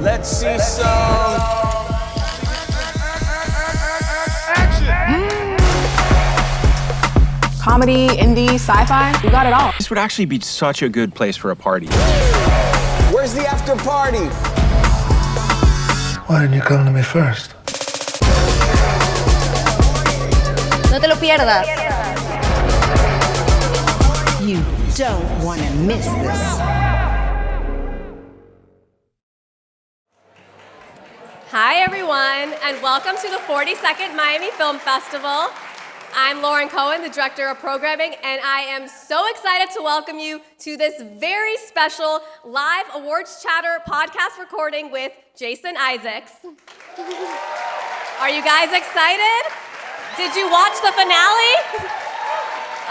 Let's see some action. Comedy, indie, sci-fi, we got it all. This would actually be such a good place for a party. Where's the after party? Why didn't you come to me first? No te lo pierdas. You don't want to miss this. Hi, everyone, and welcome to the 42nd Miami Film Festival. I'm Lauren Cohen, the Director of Programming, and I am so excited to welcome you to this very special live awards chatter podcast recording with Jason Isaacs. Are you guys excited? Did you watch the finale?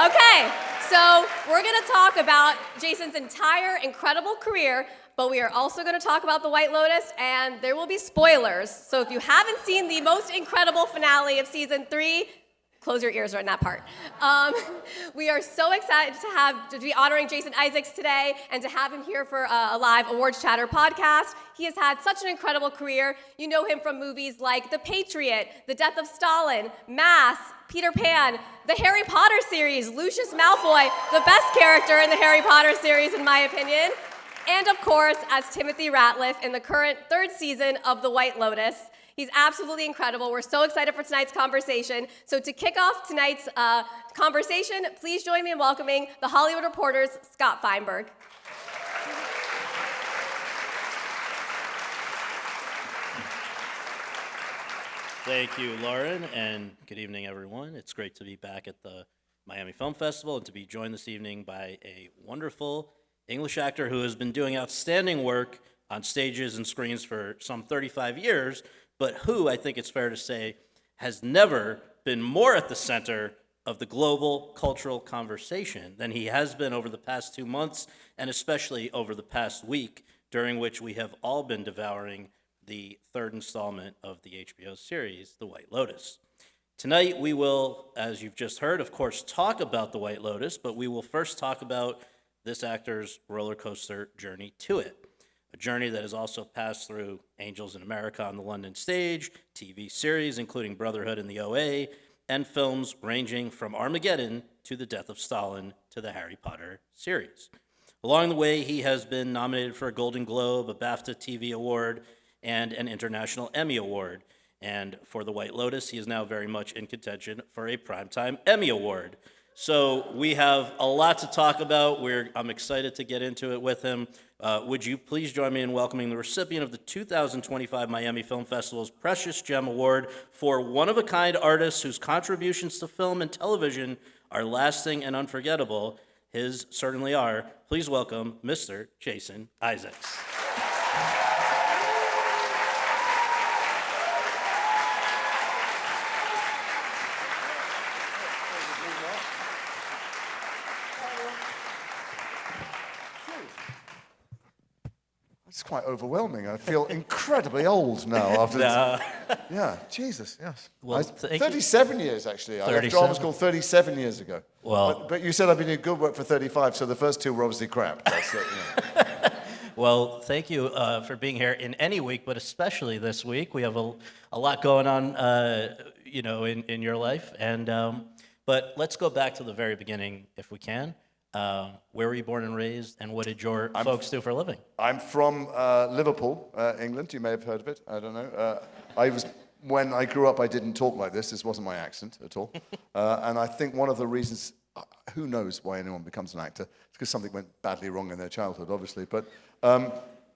Okay, so we're gonna talk about Jason's entire incredible career, but we are also gonna talk about The White Lotus, and there will be spoilers. So if you haven't seen the most incredible finale of season 3, close your ears during that part. We are so excited to be honoring Jason Isaacs today and to have him here for a live awards chatter podcast. He has had such an incredible career. You know him from movies like The Patriot, The Death of Stalin, Mass, Peter Pan, the Harry Potter series, Lucius Malfoy, the best character in the Harry Potter series in my opinion, and of course as Timothy Ratliff in the current 3rd season of The White Lotus. He's absolutely incredible. We're so excited for tonight's conversation. So to kick off tonight's conversation, please join me in welcoming the Hollywood Reporter's Scott Feinberg. Thank you, Lauren, and good evening, everyone. It's great to be back at the Miami Film Festival and to be joined this evening by a wonderful English actor who has been doing outstanding work on stages and screens for some 35 years, but who, I think it's fair to say, has never been more at the center of the global cultural conversation than he has been over the past 2 months, and especially over the past week, during which we have all been devouring the 3rd installment of the HBO series, The White Lotus. Tonight we will, as you've just heard, of course, talk about The White Lotus, but we will first talk about this actor's roller coaster journey to it. A journey that has also passed through Angels in America on the London stage, TV series including Brotherhood in the OA, and films ranging from Armageddon to The Death of Stalin to the Harry Potter series. Along the way, he has been nominated for a Golden Globe, a BAFTA TV award, and an International Emmy Award. And for The White Lotus, he is now very much in contention for a Primetime Emmy Award. So we have a lot to talk about. I'm excited to get into it with him. Would you please join me in welcoming the recipient of the 2025 Miami Film Festival's Precious Gem Award for one-of-a-kind artists whose contributions to film and television are lasting and unforgettable. His certainly are. Please welcome Mr. Jason Isaacs. It's quite overwhelming. I feel incredibly old now after this. Yeah, Jesus, yes. Well, 37 years, actually. I left drama school 37 years ago. Well, but you said I've been doing good work for 35, so the first 2 were obviously crap. That's it, Well, thank you for being here in any week, but especially this week. We have a lot going on, in your life. And but let's go back to the very beginning, if we can. Where were you born and raised, and what did your folks do for a living? I'm from Liverpool, England. You may have heard of it. I don't know. When I grew up, I didn't talk like this. This wasn't my accent at all. And I think one of the reasons, who knows why anyone becomes an actor, it's because something went badly wrong in their childhood, obviously. But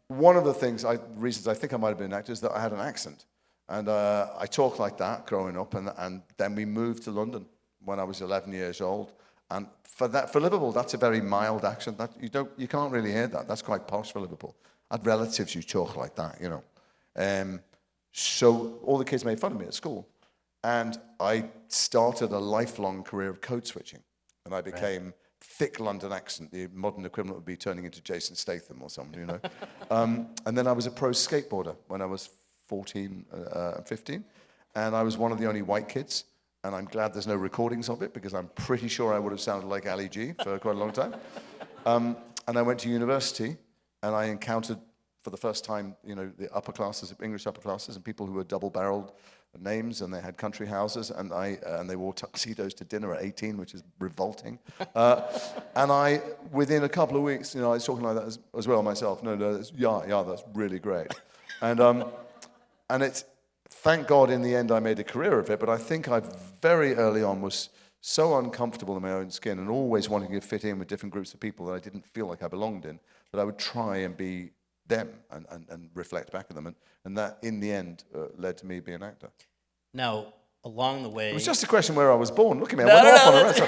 one of the reasons I think I might have been an actor is that I had an accent. And I talked like that growing up, and then we moved to London when I was 11 years old. And for Liverpool, that's a very mild accent. That you can't really hear that. That's quite posh for Liverpool. I had relatives who talk like that, So all the kids made fun of me at school, and I started a lifelong career of code switching, and I became thick London accent. The modern equivalent would be turning into Jason Statham or something, And then I was a pro skateboarder when I was 14 and 15, and I was one of the only white kids. And I'm glad there's no recordings of it, because I'm pretty sure I would have sounded like Ali G for quite a long time. And I went to university, and I encountered for the first time, the upper classes, English upper classes, and people who were double-barreled names, and they had country houses, and they wore tuxedos to dinner at 18, which is revolting. And within a couple of weeks, I was talking like that as well myself. No, that's really great. And it's, thank God, in the end, I made a career of it. But I think I very early on was so uncomfortable in my own skin and always wanting to fit in with different groups of people that I didn't feel like I belonged in, that I would try and be them and reflect back at them. And that, in the end, led to me being an actor. Now, along the way... It was just a question where I was born. Look at me, I went off on a rest.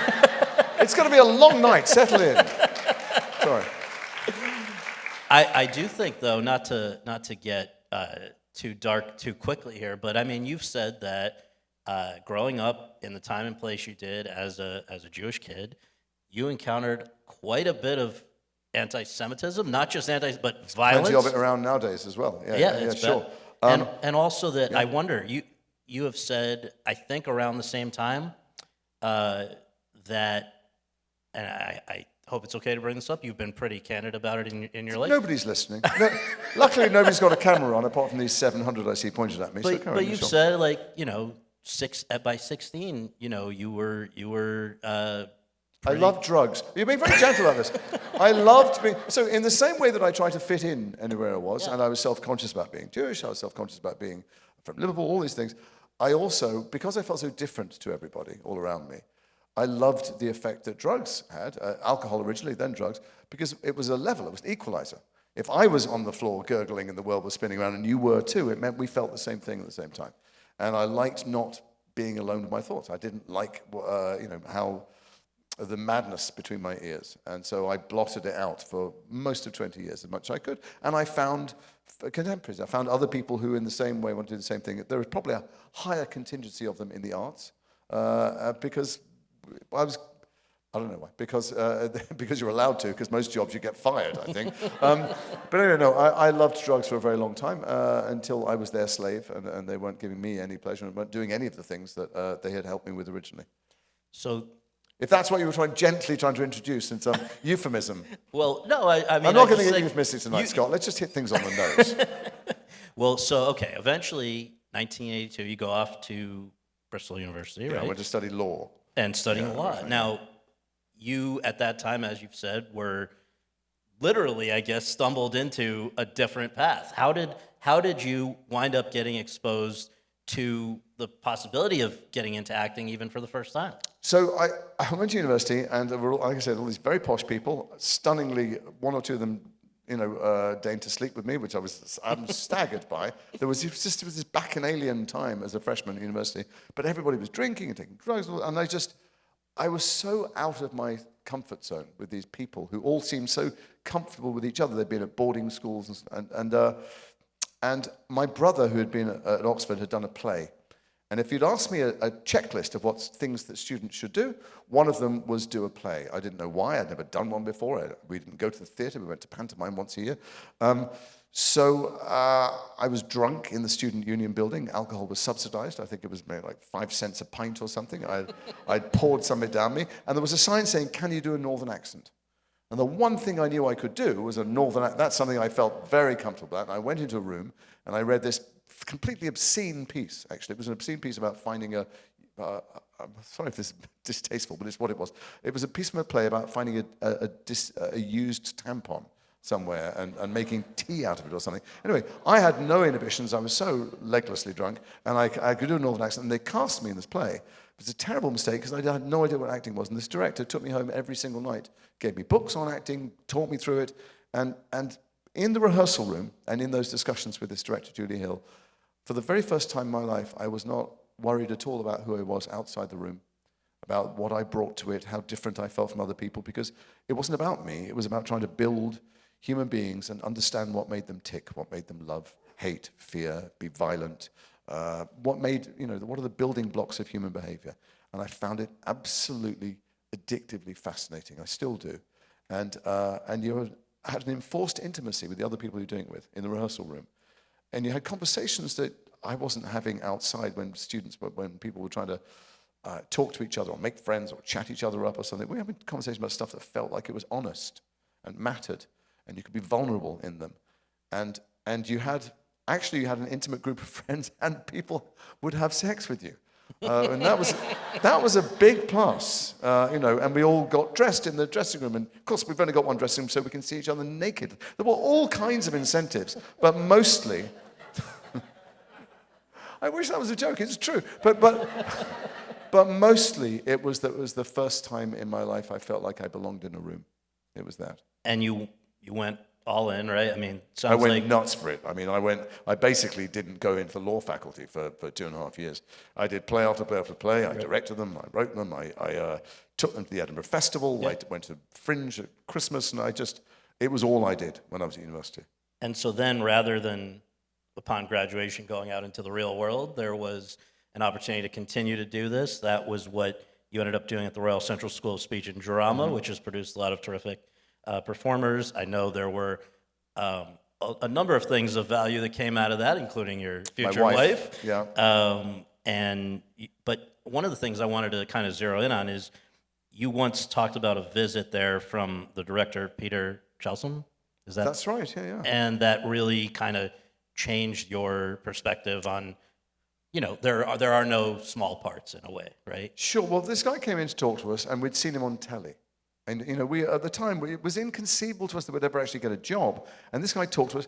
It's going to be a long night. Settle in. Sorry. I do think, though, not to get too dark too quickly here, but I mean, you've said that growing up in the time and place you did as a Jewish kid, you encountered quite a bit of anti-Semitism, not just but violence. Plenty of it around nowadays as well. Yeah, sure. And also that I wonder, you have said, I think around the same time, that, and I hope it's okay to bring this up, you've been pretty candid about it in your life. Nobody's listening. No, luckily, nobody's got a camera on, apart from these 700 I see pointed at me. But you've said, by 16, you were I love drugs. You're being very gentle about this. I loved being... So in the same way that I tried to fit in anywhere I was, and I was self-conscious about being Jewish, I was self-conscious about being from Liverpool, all these things, I also, because I felt so different to everybody all around me, I loved the effect that drugs had, alcohol originally, then drugs, because it was a level, it was an equalizer. If I was on the floor gurgling and the world was spinning around and you were too, it meant we felt the same thing at the same time. And I liked not being alone with my thoughts. I didn't like, how... the madness between my ears. And so I blotted it out for most of 20 years, as much as I could. And I found contemporaries. I found other people who in the same way want to do the same thing. There was probably a higher contingency of them in the arts because I don't know why, because you're allowed to, because most jobs you get fired, I think. But anyway, no, I loved drugs for a very long time until I was their slave and they weren't giving me any pleasure and weren't doing any of the things that they had helped me with originally. So... if that's what you were gently trying to introduce in some euphemism. Well, no, I mean... I'm not going to get euphemistic tonight, Scott. Let's just hit things on the nose. Well, so, okay, eventually, 1982, you go off to Bristol University, right? I went to study law. And studying law. Right. Now, you, at that time, as you've said, were literally, I guess, stumbled into a different path. How did you wind up getting exposed to the possibility of getting into acting even for the first time? So I went to university, and there were, like I said, all these very posh people. Stunningly, one or two of them, deigned to sleep with me, which I'm staggered by. There was this bacchanalian time as a freshman at university, but everybody was drinking and taking drugs, and I was so out of my comfort zone with these people who all seemed so comfortable with each other. They'd been at boarding schools, and my brother, who had been at Oxford, had done a play. And if you'd asked me a checklist of what things that students should do, one of them was do a play. I didn't know why. I'd never done one before. We didn't go to the theatre. We went to pantomime once a year. So I was drunk in the student union building. Alcohol was subsidized. I think it was maybe like 5 cents a pint or something. I'd poured something down me. And there was a sign saying, "Can you do a northern accent?" And the one thing I knew I could do was a northern accent. That's something I felt very comfortable at. And I went into a room and I read this completely obscene piece, actually. It was an obscene piece about finding I'm sorry if this is distasteful, but it's what it was. It was a piece of a play about finding a used tampon somewhere and making tea out of it or something. Anyway, I had no inhibitions. I was so leglessly drunk, and I could do a northern accent, and they cast me in this play. It was a terrible mistake because I had no idea what acting was, and this director took me home every single night, gave me books on acting, taught me through it, and in the rehearsal room and in those discussions with this director, Julie Hill, for the very first time in my life, I was not worried at all about who I was outside the room, about what I brought to it, how different I felt from other people, because it wasn't about me. It was about trying to build human beings and understand what made them tick, what made them love, hate, fear, be violent, what are the building blocks of human behavior. And I found it absolutely addictively fascinating. I still do. And you had an enforced intimacy with the other people you're doing it with in the rehearsal room. And you had conversations that I wasn't having outside when people were trying to talk to each other or make friends or chat each other up or something. We were having conversations about stuff that felt like it was honest and mattered, and you could be vulnerable in them. And and you had an intimate group of friends, and people would have sex with you. And that was a big plus, and we all got dressed in the dressing room. And of course, we've only got one dressing room, so we can see each other naked. There were all kinds of incentives, but mostly, I wish that was a joke. It's true, but mostly it was the first time in my life I felt like I belonged in a room. It was that. And you went all in, right? I mean, sounds I went like nuts for it. I mean, I basically didn't go into law faculty for 2.5 years. I did play after play after play. I directed them, I wrote them, I took them to the Edinburgh Festival, I went to Fringe at Christmas, and it was all I did when I was at university. And so then, rather than upon graduation going out into the real world, there was an opportunity to continue to do this. That was what you ended up doing at the Royal Central School of Speech and Drama, which has produced a lot of terrific performers. I know there were a number of things of value that came out of that, including your future wife. Yeah. But one of the things I wanted to kind of zero in on is you once talked about a visit there from the director, Peter Chelsom. That's right, yeah. And that really kind of changed your perspective on, there are no small parts in a way, right? Sure. Well, this guy came in to talk to us, and we'd seen him on telly. And, we at the time, it was inconceivable to us that we'd ever actually get a job. And this guy talked to us,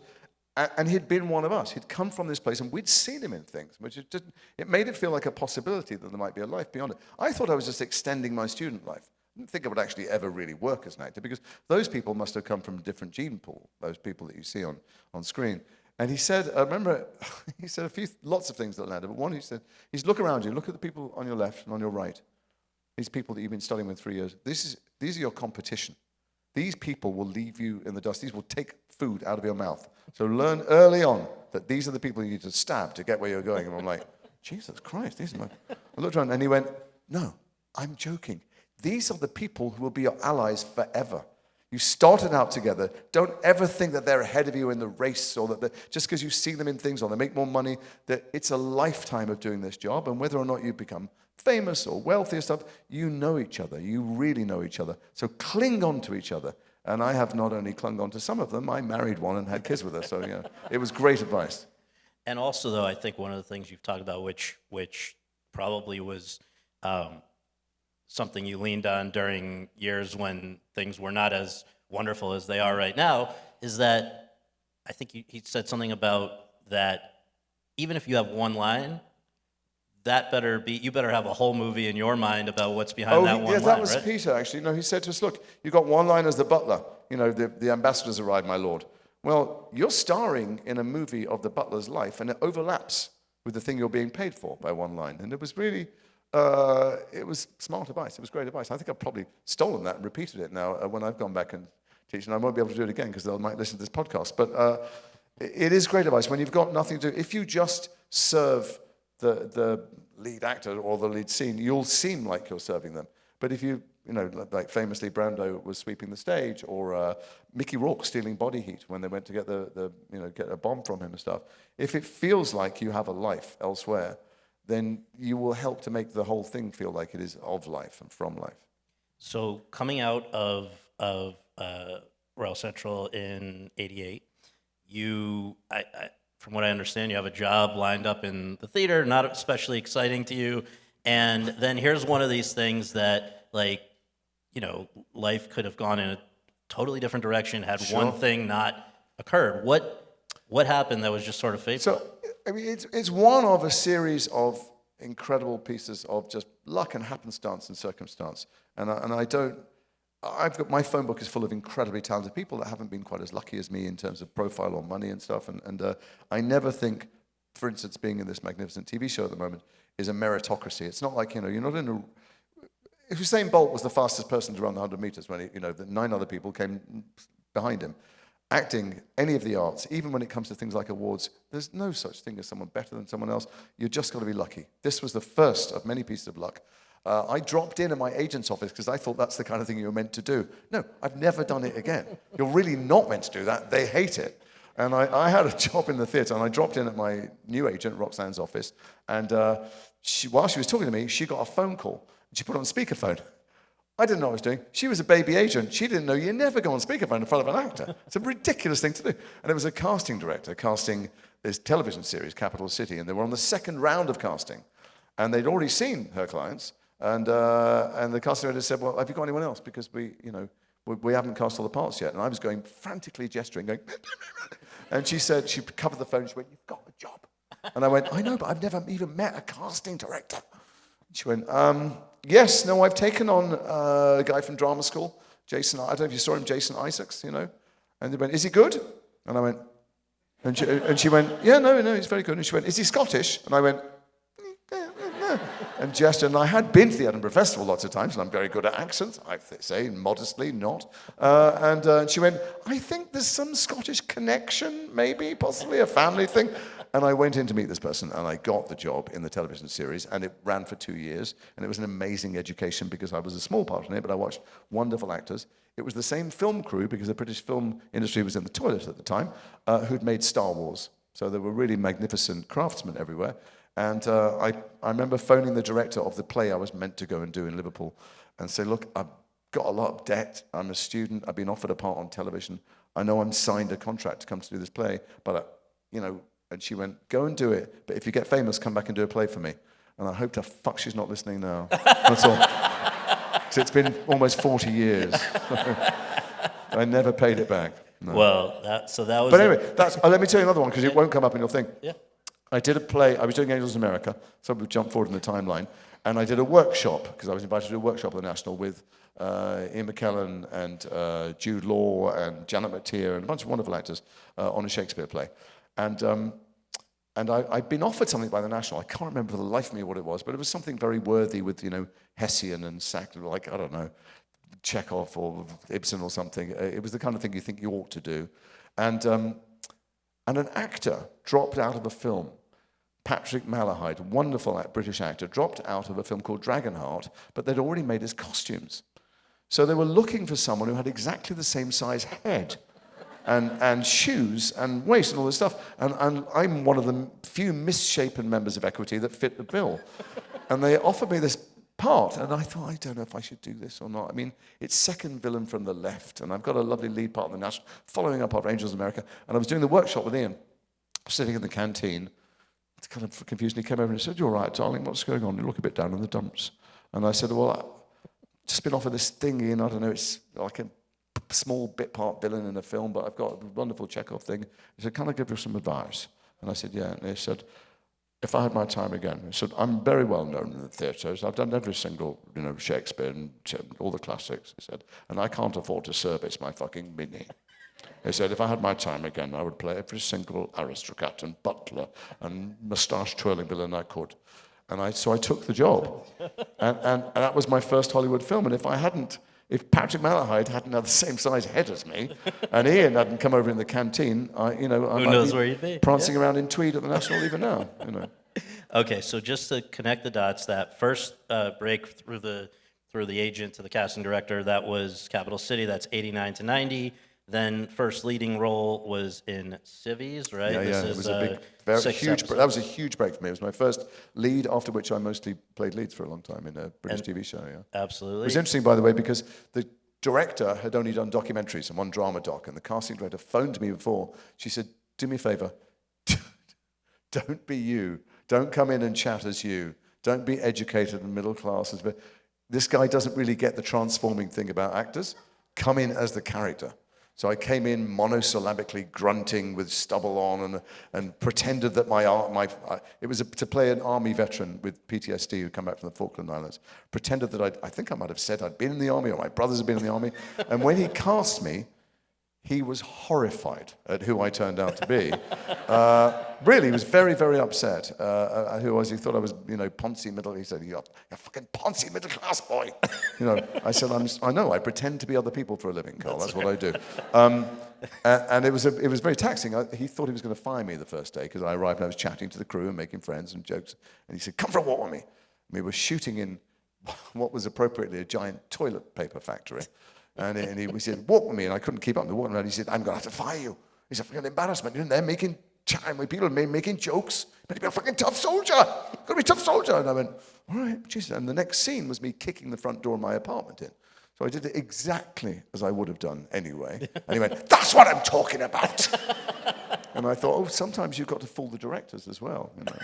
and he'd been one of us. He'd come from this place, and we'd seen him in things, which it made it feel like a possibility that there might be a life beyond it. I thought I was just extending my student life. I didn't think it would actually ever really work as an actor, because those people must have come from a different gene pool, those people that you see on screen. And he said, he said lots of things that landed, but one he said, look around you, look at the people on your left and on your right. These people that you've been studying with 3 years, these are your competition. These people will leave you in the dust. These will take food out of your mouth. So learn early on that these are the people you need to stab to get where you're going. And I'm like, Jesus Christ, these are my... I looked around and he went, no, I'm joking. These are the people who will be your allies forever. You started out together. Don't ever think that they're ahead of you in the race, or that just because you see them in things or they make more money, that it's a lifetime of doing this job. And whether or not you become famous or wealthy or stuff, you know each other. You really know each other. So cling on to each other. And I have not only clung on to some of them, I married one and had kids with her. So, it was great advice. And also, though, I think one of the things you've talked about, which probably was something you leaned on during years when things were not as wonderful as they are right now, is that I think he said something about that even if you have one line, you better have a whole movie in your mind about what's behind that one line, that was right? Peter, actually. No, he said to us, look, you got one line as the butler. The ambassadors arrived, my lord. Well, you're starring in a movie of the butler's life, and it overlaps with the thing you're being paid for by one line. And it was really... it was smart advice. It was great advice. I think I've probably stolen that and repeated it now when I've gone back and teach, and I won't be able to do it again because they might listen to this podcast. But it is great advice when you've got nothing to do. If you just serve the lead actor or the lead scene, you'll seem like you're serving them. But if you, like famously Brando was sweeping the stage, or Mickey Rourke stealing body heat when they went to get get a bomb from him and stuff. If it feels like you have a life elsewhere, then you will help to make the whole thing feel like it is of life and from life. So coming out of Royal Central in '88, from what I understand, you have a job lined up in the theater, not especially exciting to you, and then here's one of these things that, life could have gone in a totally different direction had one thing not occurred. What happened that was just sort of fateful? So, it's one of a series of incredible pieces of just luck and happenstance and circumstance. And I've got, my phone book is full of incredibly talented people that haven't been quite as lucky as me in terms of profile or money and stuff. And I never think, for instance, being in this magnificent TV show at the moment is a meritocracy. It's not like, you're not in a... If Usain Bolt was the fastest person to run the 100 meters when the 9 other people came behind him. Acting, any of the arts, even when it comes to things like awards, there's no such thing as someone better than someone else. You just got to be lucky. This was the first of many pieces of luck. I dropped in at my agent's office because I thought that's the kind of thing you were meant to do. No, I've never done it again. You're really not meant to do that. They hate it. And I had a job in the theatre, and I dropped in at my new agent, Roxanne's office, and while she was talking to me, she got a phone call, and she put it on speakerphone. I didn't know what I was doing. She was a baby agent. She didn't know you never go on speakerphone in front of an actor. It's a ridiculous thing to do. And it was a casting director casting this television series, Capital City, and they were on the second round of casting. And they'd already seen her clients. And the casting director said, well, have you got anyone else? Because we haven't cast all the parts yet. And I was going frantically gesturing, going, and she said, she covered the phone, she went, you've got the job. And I went, I know, but I've never even met a casting director. She went, yes, no, I've taken on a guy from drama school, Jason, I don't know if you saw him, Jason Isaacs, And they went, is he good? And I went, and she went, yeah, no, he's very good. And she went, is he Scottish? And I went, no. And gestured, and I had been to the Edinburgh Festival lots of times, and I'm very good at accents, I say, modestly not. And she went, I think there's some Scottish connection, maybe, possibly a family thing. And I went in to meet this person, and I got the job in the television series, and it ran for 2 years, and it was an amazing education because I was a small part in it, but I watched wonderful actors. It was the same film crew, because the British film industry was in the toilet at the time, who'd made Star Wars. So there were really magnificent craftsmen everywhere. And I remember phoning the director of the play I was meant to go and do in Liverpool and say, look, I've got a lot of debt. I'm a student. I've been offered a part on television. I know I'm signed a contract to come to do this play, but, and she went, go and do it. But if you get famous, come back and do a play for me. And I hope to fuck she's not listening now. That's all. So it's been almost 40 years. I never paid it back. No. Well, that was... But anyway, let me tell you another one, because it won't come up in your thing. Yeah. I did a play, I was doing Angels in America, so we jumped forward in the timeline, and I did a workshop, because I was invited to do a workshop at the National with Ian McKellen and Jude Law and Janet McTeer and a bunch of wonderful actors on a Shakespeare play. And I'd been offered something by the National. I can't remember for the life of me what it was, but it was something very worthy with, Hessian and Sackler, like, I don't know, Chekhov or Ibsen or something. It was the kind of thing you think you ought to do. And an actor dropped out of a film. Patrick Malahide, wonderful British actor, dropped out of a film called Dragonheart, but they'd already made his costumes. So they were looking for someone who had exactly the same size head and shoes and waist and all this stuff. And I'm one of the few misshapen members of Equity that fit the bill. And they offered me this part, and I thought, I don't know if I should do this or not. I mean, it's second villain from the left, and I've got a lovely lead part in the National, following up after Angels in America, and I was doing the workshop with Ian, sitting in the canteen. It's kind of confused, and he came over and he said, you're all right, darling, what's going on? You look a bit down in the dumps. And I said, well, I've just been offered this thing, Ian, I don't know, it's like a small bit part villain in a film, but I've got a wonderful Chekhov thing. He said, can I give you some advice? And I said, yeah. And he said, if I had my time again, he said, I'm very well known in the theatres. I've done every single, Shakespeare and all the classics, he said, and I can't afford to service my fucking Minnie. He said, if I had my time again, I would play every single aristocrat and butler and moustache-twirling villain I could. And so I took the job. and that was my first Hollywood film. And if Patrick Malahide hadn't had the same size head as me, and Ian hadn't come over in the canteen, I Who knows where you'd be? Prancing around in tweed at the National even now. Okay, so just to connect the dots, that first break through the agent to the casting director, that was Capital City. That's 89 to 90. Then first leading role was in Civvies, right? Yeah, it was a huge. That was a huge break for me. It was my first lead, after which I mostly played leads for a long time in a British TV show. Yeah, absolutely. It was interesting, by the way, because the director had only done documentaries and one drama doc, and the casting director phoned me before. She said, "Do me a favor, don't be you. Don't come in and chat as you. Don't be educated and middle class. This guy doesn't really get the transforming thing about actors. Come in as the character." So I came in monosyllabically grunting with stubble on and pretended that it was to play an army veteran with PTSD who'd come back from the Falkland Islands. Pretended that I think I might have said I'd been in the army or my brothers had been in the army. And when he cast me, he was horrified at who I turned out to be. Really, he was very, very upset. He thought I was, Ponzi middle. He said, "You're a fucking Ponzi middle class boy." I said, "I know. I pretend to be other people for a living, Carl. That's what I do." And it was very taxing. He thought he was going to fire me the first day because I arrived and I was chatting to the crew and making friends and jokes. And he said, "Come for a walk with me." And we were shooting in what was appropriately a giant toilet paper factory. And he said, "Walk with me," and I couldn't keep up. And walking around, he said, "I'm going to have to fire you." He's a fucking embarrassment. You're in there making time with people, making jokes. You better be a fucking tough soldier. Got to be a tough soldier. And I went, "All right, Jesus." And the next scene was me kicking the front door of my apartment in. So I did it exactly as I would have done anyway. And he went, "That's what I'm talking about." And I thought, oh, sometimes you've got to fool the directors as well. You know.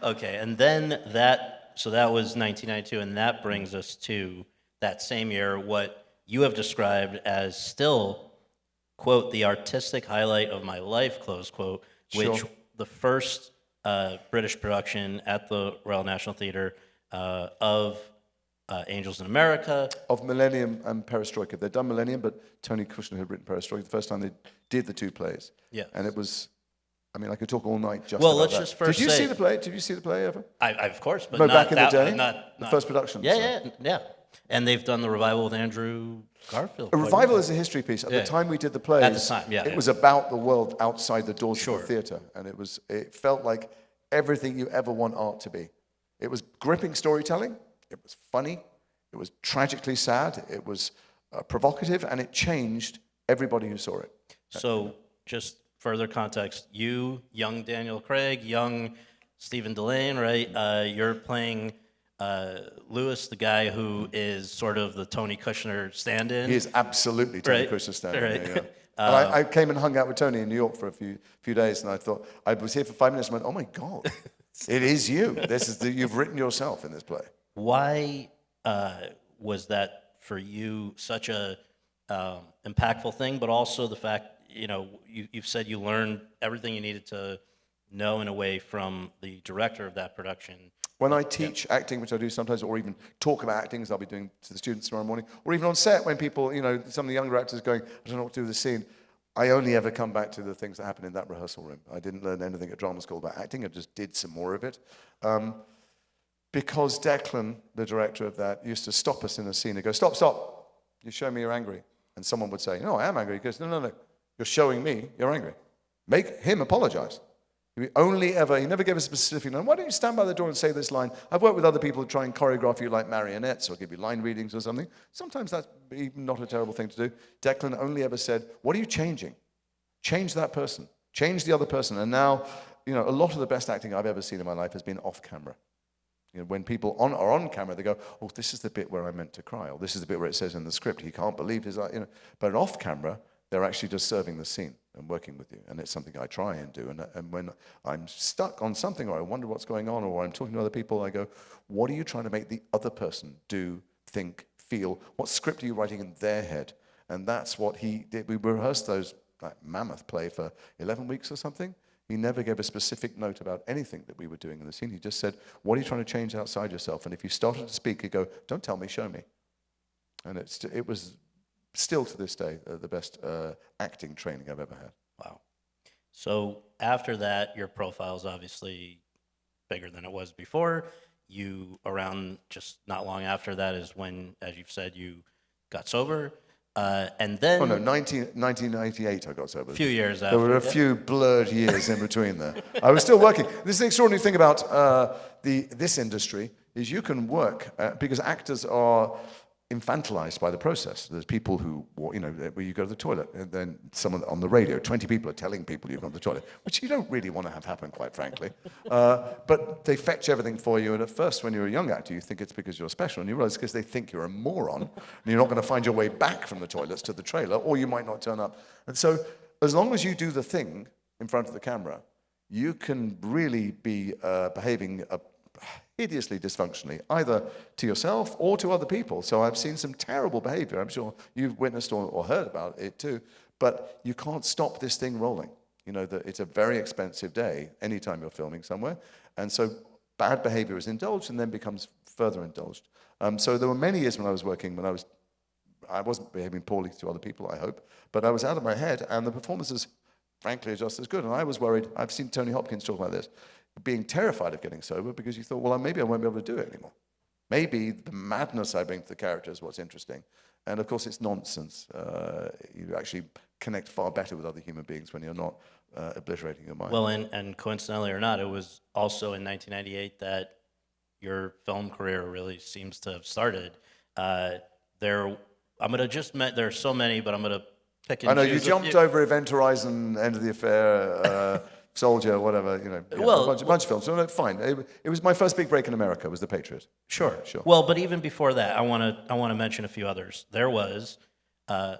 Okay, and then so that was 1992, and that brings us to that same year, what you have described as still, quote, the artistic highlight of my life, close quote, which Sure. the first British production at the Royal National Theatre of Angels in America. Of Millennium and Perestroika. They'd done Millennium, but Tony Kushner had written Perestroika the first time they did the two plays. Yes. And it was, I mean, I could talk all night just Well, about let's that. just first Did you say- see the play? Did you see the play ever? I of course, but No, not back in the that, day? not The first production, Yeah, so. yeah. And they've done the revival with Andrew Garfield. A quite revival recently. is a history piece. At Yeah. the time we did the plays, At the time, yeah, it yeah. was about the world outside the doors Sure. of the theatre. And it felt like everything you ever want art to be. It was gripping storytelling. It was funny. It was tragically sad. It was provocative. And it changed everybody who saw it. So, just further context, you, young Daniel Craig, young Stephen Delane, right? You're playing Lewis, the guy who is sort of the Tony Kushner stand-in. He is absolutely Tony Right. Kushner standing Right. there, yeah. And I came and hung out with Tony in New York for a few days, and I thought, I was here for 5 minutes and went, oh my God, it is you. You've written yourself in this play. Why was that for you such a impactful thing, but also the fact, you've said you learned everything you needed to know in a way from the director of that production. When I teach acting, which I do sometimes, or even talk about acting, as I'll be doing to the students tomorrow morning, or even on set when people, some of the younger actors going, I don't know what to do with the scene, I only ever come back to the things that happen in that rehearsal room. I didn't learn anything at drama school about acting, I just did some more of it. Because Declan, the director of that, used to stop us in a scene and go, stop, you show me you're angry. And someone would say, no, I am angry. He goes, no, you're showing me you're angry. Make him apologize. He never gave us a specific line. Why don't you stand by the door and say this line? I've worked with other people who try and choreograph you like marionettes or give you line readings or something. Sometimes that's even not a terrible thing to do. Declan only ever said, what are you changing? Change that person. Change the other person. And now, a lot of the best acting I've ever seen in my life has been off camera. When people are on camera, they go, oh, this is the bit where I meant to cry, or this is the bit where it says in the script, he can't believe his, But off camera, they're actually just serving the scene and working with you. And it's something I try and do. And when I'm stuck on something, or I wonder what's going on, or I'm talking to other people, I go, what are you trying to make the other person do, think, feel? What script are you writing in their head? And that's what he did. We rehearsed that mammoth play for 11 weeks or something. He never gave a specific note about anything that we were doing in the scene. He just said, what are you trying to change outside yourself? And if you started to speak, he'd go, don't tell me, show me. And it was still to this day the best acting training I've ever had. Wow. So after that, your profile is obviously bigger than it was before. Around just not long after that is when, as you've said, you got sober. And then... Oh, no, 1998 I got sober. A few years after. There were a few blurred years in between there. I was still working. This is the extraordinary thing about this industry, is you can work, because actors are infantilized by the process. There's people who, where you go to the toilet, and then someone on the radio, 20 people are telling people you've gone to the toilet, which you don't really want to have happen, quite frankly. But they fetch everything for you, and at first, when you're a young actor, you think it's because you're special, and you realize it's because they think you're a moron, and you're not going to find your way back from the toilets to the trailer, or you might not turn up. And so, as long as you do the thing in front of the camera, you can really be behaving hideously dysfunctionally, either to yourself or to other people. So I've seen some terrible behavior. I'm sure you've witnessed or heard about it too. But you can't stop this thing rolling. That it's a very expensive day anytime you're filming somewhere. And so bad behavior is indulged and then becomes further indulged. So there were many years when I was working, I wasn't behaving poorly to other people, I hope, but I was out of my head, and the performances, frankly, are just as good. And I was worried. I've seen Tony Hopkins talk about this, being terrified of getting sober because you thought, well, maybe I won't be able to do it anymore. Maybe the madness I bring to the character is what's interesting. And of course, it's nonsense. You actually connect far better with other human beings when you're not obliterating your mind. Well, and coincidentally or not, it was also in 1998 that your film career really seems to have started. There are so many, but I'm going to pick and choose. I know, you jumped over Event Horizon, End of the Affair, Soldier, whatever, you know, yeah, Well, a bunch of films. So no, fine. It was my first big break in America. Was The Patriot. Sure. Yeah, sure. Well, but even before that, I want to mention a few others. There was a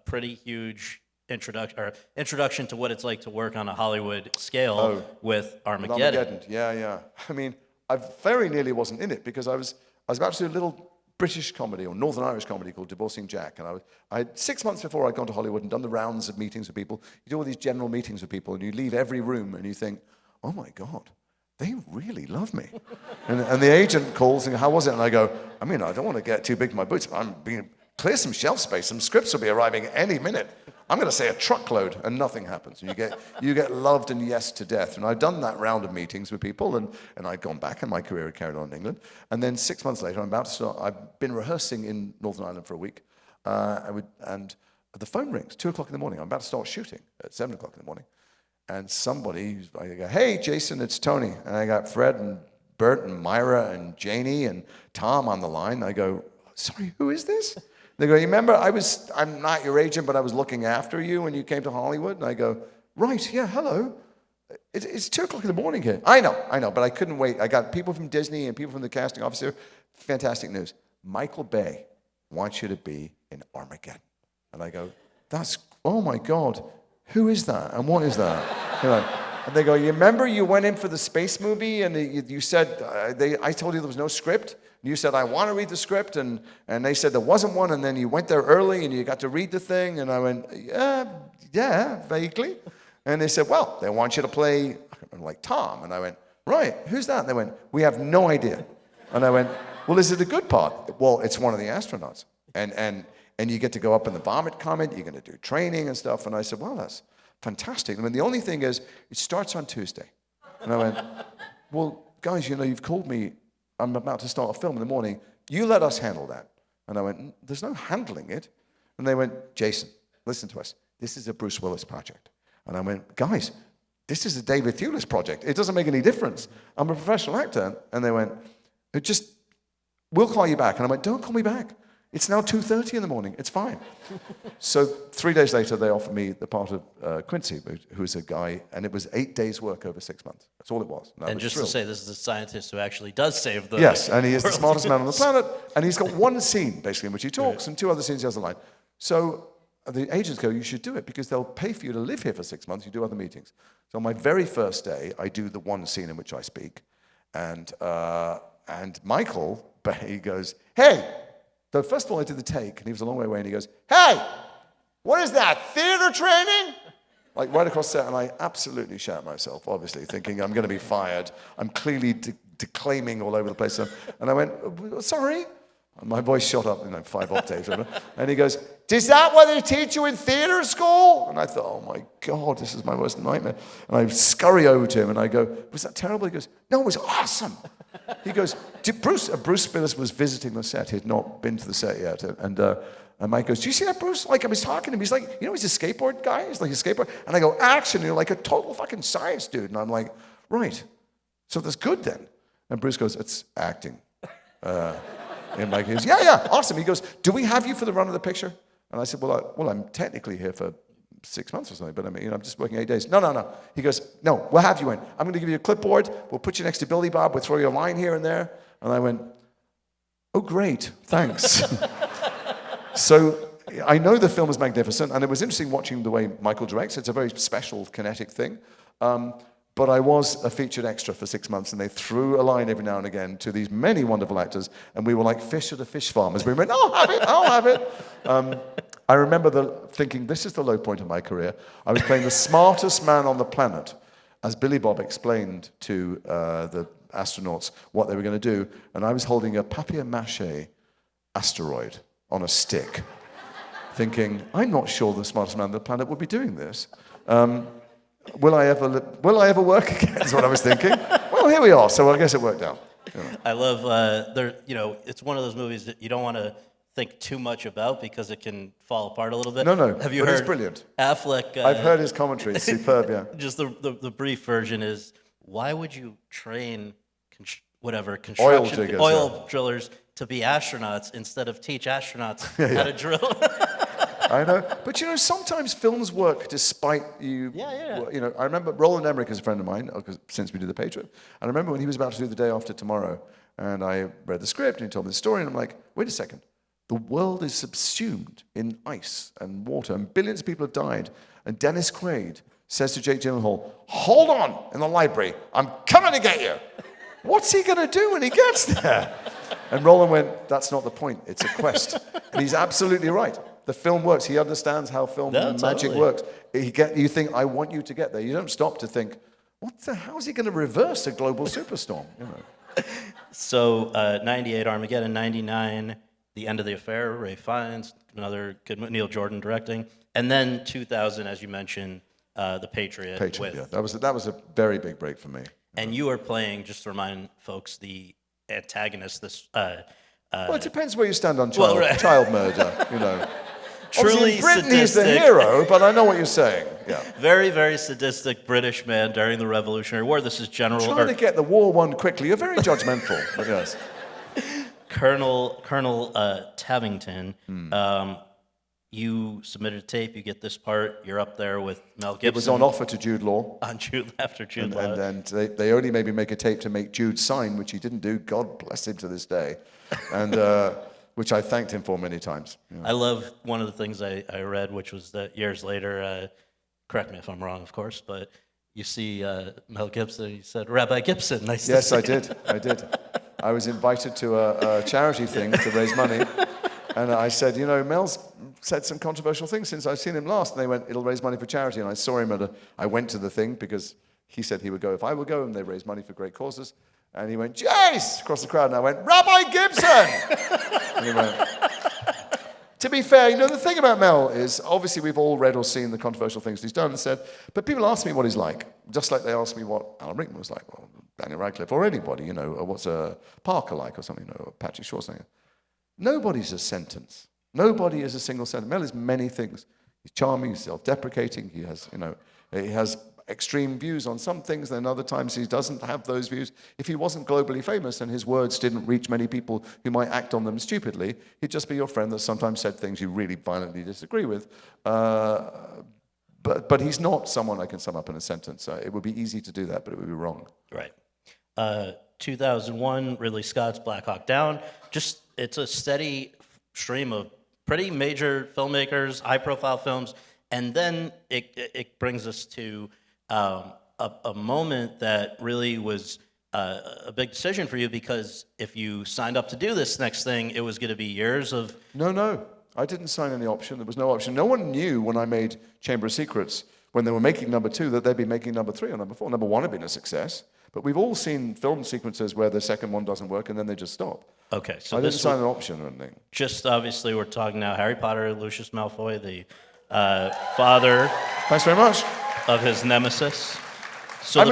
pretty huge introduction to what it's like to work on a Hollywood scale with Armageddon. Yeah. I mean, I very nearly wasn't in it because I was about to do a little British comedy or Northern Irish comedy called Divorcing Jack, and I had 6 months before I'd gone to Hollywood and done the rounds of meetings with people. You do all these general meetings with people, and you leave every room and you think, oh my God, they really love me. and the agent calls and how was it? And I go, I mean, I don't want to get too big for my boots, but I'm being clear some shelf space. Some scripts will be arriving any minute. I'm going to say a truckload, and nothing happens. And you get loved and yes to death. And I'd done that round of meetings with people, and I'd gone back, and my career had carried on in England. And then 6 months later, I'm about to start. I've been rehearsing in Northern Ireland for a week, and the phone rings, 2 o'clock in the morning. I'm about to start shooting at 7 o'clock in the morning. And I go, hey, Jason, it's Tony. And I got Fred and Bert and Myra and Janie and Tom on the line. I go, sorry, who is this? They go, you remember, I'm not your agent, but I was looking after you when you came to Hollywood? And I go, right, yeah, hello. It's 2 o'clock in the morning here. I know, but I couldn't wait. I got people from Disney and people from the casting office here. Fantastic news. Michael Bay wants you to be in Armageddon. And I go, oh my God, who is that? And what is that? You know, and they go, you remember you went in for the space movie and you said, I told you there was no script? You said, I want to read the script, and they said there wasn't one, and then you went there early, and you got to read the thing, and I went, yeah, vaguely. And they said, well, they want you to play, like, Tom. And I went, right, who's that? And they went, we have no idea. And I went, well, is it a good part? Well, it's one of the astronauts. And you get to go up in the vomit comet, you're going to do training and stuff. And I said, well, that's fantastic. I mean, the only thing is, it starts on Tuesday. And I went, well, guys, you know, you've called me. I'm about to start a film in the morning. You let us handle that. And I went, there's no handling it. And they went, Jason, listen to us. This is a Bruce Willis project. And I went, guys, this is a David Thewlis project. It doesn't make any difference. I'm a professional actor. And they went, we'll call you back. And I went, don't call me back. It's now 2:30 in the morning. It's fine. So 3 days later, they offered me the part of Quincy, who's a guy, and it was 8 days' work over 6 months. That's all it was. And just to say, this is a scientist who actually does save the Yes, and he is the smartest man on the planet, and he's got one scene, basically, in which he talks, and 2 other scenes he has a line. So the agents go, you should do it, because they'll pay for you to live here for 6 months. You do other meetings. So on my very first day, I do the one scene in which I speak, and Michael Bay goes, hey! So first of all, I did the take, and he was a long way away, and he goes, hey, what is that, theater training? Like right across set, and I absolutely shat myself, obviously, thinking I'm going to be fired. I'm clearly declaiming all over the place. And I went, sorry? And my voice shot up, 5 octaves. And he goes, is that what they teach you in theater school? And I thought, oh my God, this is my worst nightmare. And I scurry over to him, and I go, was that terrible? He goes, no, it was awesome. He goes, Bruce Willis was visiting the set. He had not been to the set yet. And Mike goes, do you see that, Bruce? Like, I was talking to him. He's like, you know, he's a skateboard guy. He's like a skateboard. And I go, action. You're like a total fucking science dude. And I'm like, right. So that's good then. And Bruce goes, it's acting. And Mike goes, yeah, awesome. He goes, do we have you for the run of the picture? And I said, well, I'm technically here for 6 months or something, but I mean, I'm just working 8 days. No. He goes, no, we'll have you in. I'm going to give you a clipboard. We'll put you next to Billy Bob. We'll throw you a line here and there. And I went, oh, great, thanks. So I know the film is magnificent, and it was interesting watching the way Michael directs. It's a very special, kinetic thing. But I was a featured extra for 6 months, and they threw a line every now and again to these many wonderful actors, and we were like fish at a fish farm as we went, I'll have it. I remember thinking, this is the low point of my career. I was playing the smartest man on the planet, as Billy Bob explained to the astronauts what they were going to do, and I was holding a papier-mâché asteroid on a stick, thinking, I'm not sure the smartest man on the planet would be doing this. Will I ever work again, is what I was thinking. Well, here we are, so I guess it worked out. You know. I love, it's one of those movies that you don't want to think too much about because it can fall apart a little bit. No, Have you heard? It's brilliant. Affleck. I've heard his commentary, it's superb, yeah. Just the brief version is, why would you train oil drillers to be astronauts instead of teach astronauts how to drill? I know. But you know, sometimes films work despite you. Yeah. You know, I remember Roland Emmerich is a friend of mine, since we did The Patriot. And I remember when he was about to do The Day After Tomorrow, and I read the script, and he told me the story, and I'm like, wait a second. The world is subsumed in ice and water, and billions of people have died. And Dennis Quaid says to Jake Gyllenhaal, hold on in the library, I'm coming to get you. What's he going to do when he gets there? And Roland went, that's not the point, it's a quest. And he's absolutely right. The film works. He understands how film and magic works. You think, I want you to get there. You don't stop to think, how's he going to reverse a global superstorm? You know. So, 98 Armageddon, 99 The End of the Affair, Ray Fiennes, another good Neil Jordan directing. And then 2000, as you mentioned, The Patriot. Yeah. That was a very big break for me. And you are playing, just to remind folks, the antagonist. Well, it depends where you stand on child murder, you know. Truly obviously in Britain, sadistic. he's the hero, but I know what you're saying. Yeah. Very, very sadistic British man during the Revolutionary War. This is General... Trying to get the war won quickly. You're very judgmental, but yes. Colonel Tavington, you submitted a tape, you get this part, you're up there with Mel Gibson. It was on offer to Jude Law. After Jude Law. And they only made me make a tape to make Jude sign, which he didn't do. God bless him to this day. And which I thanked him for many times. Yeah. I love one of the things I read, which was that years later, correct me if I'm wrong, of course, but you see Mel Gibson, he said, Rabbi Gibson, nice to see you. Yes, I did. I was invited to a charity thing to raise money. And I said, you know, Mel's said some controversial things since I've seen him last. And they went, it'll raise money for charity. And I saw him I went to the thing because he said he would go if I would go, and they raised money for great causes. And he went, Jace, across the crowd. And I went, Rabbi Gibson! And he went, to be fair, you know, the thing about Mel is, obviously we've all read or seen the controversial things he's done and said, but people ask me what he's like, just like they asked me what Alan Rickman was like, or Daniel Radcliffe, or anybody, you know, or what's a Parker like, or something, you know, or Patrick Schwarzenegger. Nobody's a sentence. Nobody is a single sentence. Mel is many things. He's charming, he's self-deprecating, he has extreme views on some things, then other times he doesn't have those views. If he wasn't globally famous and his words didn't reach many people who might act on them stupidly, he'd just be your friend that sometimes said things you really violently disagree with. But he's not someone I can sum up in a sentence. It would be easy to do that, but it would be wrong. Right. 2001, Ridley Scott's Black Hawk Down. It's a steady stream of pretty major filmmakers, high-profile films, and then it brings us to a moment that really was a big decision for you, because if you signed up to do this next thing, it was going to be years of... No. I didn't sign any option. There was no option. No one knew when I made Chamber of Secrets, when they were making number 2, that they'd be making number 3 or number 4. Number 1 had been a success, but we've all seen film sequences where the second one doesn't work and then they just stop. Okay, so I didn't sign an option or anything. Just obviously, we're talking now Harry Potter, Lucius Malfoy, the father... Thanks very much. ...of his nemesis. So I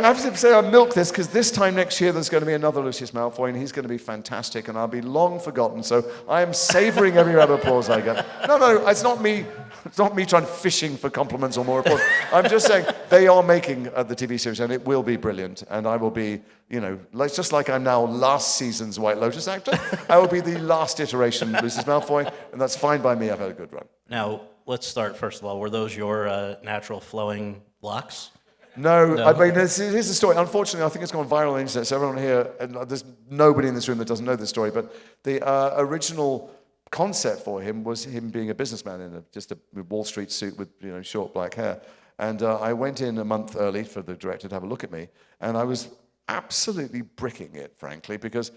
have to say I milk this, because this time next year there's going to be another Lucius Malfoy, and he's going to be fantastic, and I'll be long forgotten. So I am savouring every round of applause I get. No, it's not me. It's not me trying fishing for compliments or more applause. I'm just saying they are making the TV series, and it will be brilliant. And I will be, you know, just like I'm now last season's White Lotus actor, I will be the last iteration of Lucius Malfoy, and that's fine by me. I've had a good run. Now, let's start, first of all, were those your natural flowing locks? No, I mean, here's the story. Unfortunately, I think it's gone viral on the internet, so everyone here, and there's nobody in this room that doesn't know this story, but the original concept for him was him being a businessman in just a Wall Street suit with, you know, short black hair. And I went in a month early for the director to have a look at me, and I was absolutely bricking it, frankly, because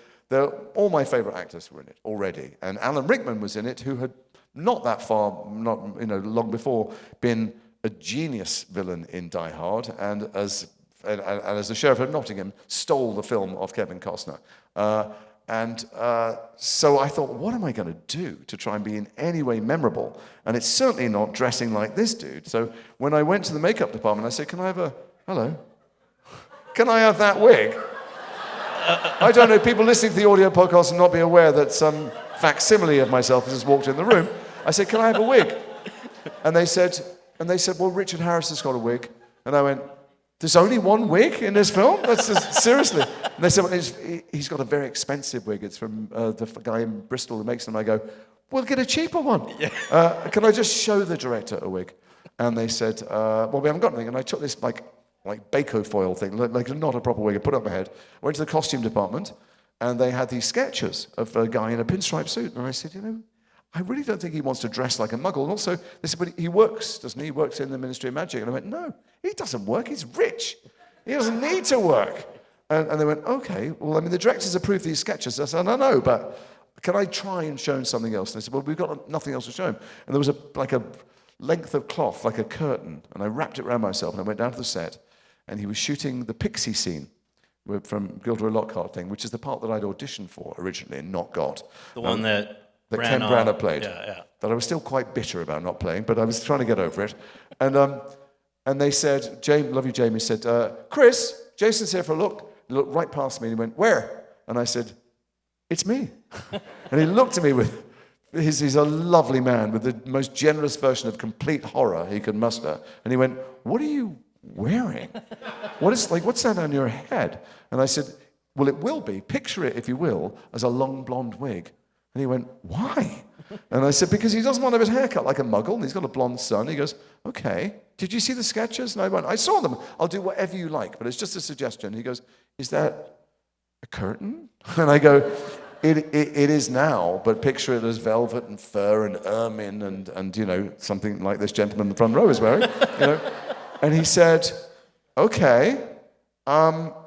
all my favorite actors were in it already. And Alan Rickman was in it, who had not that far, long before, been a genius villain in Die Hard, and as the sheriff of Nottingham, stole the film off Kevin Costner. So I thought, what am I going to do to try and be in any way memorable? And it's certainly not dressing like this dude. So when I went to the makeup department, I said, can I have that wig? I don't know, people listening to the audio podcast will not be aware that some facsimile of myself has just walked in the room. I said, can I have a wig? And they said, well, Richard Harris has got a wig. And I went, there's only one wig in this film? That's just, seriously. And they said, well, he's got a very expensive wig. It's from the guy in Bristol who makes them. I go, we'll get a cheaper one. Can I just show the director a wig? And they said, well, we haven't got anything. And I took this like Bako foil thing, like not a proper wig, I put it on my head, went to the costume department, and they had these sketches of a guy in a pinstripe suit. And I said, I really don't think he wants to dress like a muggle. And also, they said, but he works, doesn't he? He works in the Ministry of Magic. And I went, no, he doesn't work. He's rich. He doesn't need to work. And they went, okay, well, I mean, the directors approved these sketches. I said, I know, but can I try and show him something else? And they said, well, we've got nothing else to show him. And there was a length of cloth, like a curtain, and I wrapped it around myself, and I went down to the set, and he was shooting the pixie scene from Gilderoy Lockhart thing, which is the part that I'd auditioned for originally and not got. The one that Ken Branagh played. Yeah. That I was still quite bitter about not playing, but I was trying to get over it. And they said, Jamie, love you, Jamie, said, Chris, Jason's here for a look. He looked right past me and he went, where? And I said, it's me. And he looked at me with, he's a lovely man with the most generous version of complete horror he could muster. And he went, what are you wearing? What's that on your head? And I said, well, it will be. Picture it, if you will, as a long blonde wig. And he went, why? And I said, because he doesn't want to have his hair cut like a muggle, and he's got a blonde son. He goes, okay. Did you see the sketches? And I went, I saw them. I'll do whatever you like, but it's just a suggestion. He goes, is that a curtain? And I go, it is now, but picture it as velvet and fur and ermine and something like this gentleman in the front row is wearing, And he said, okay,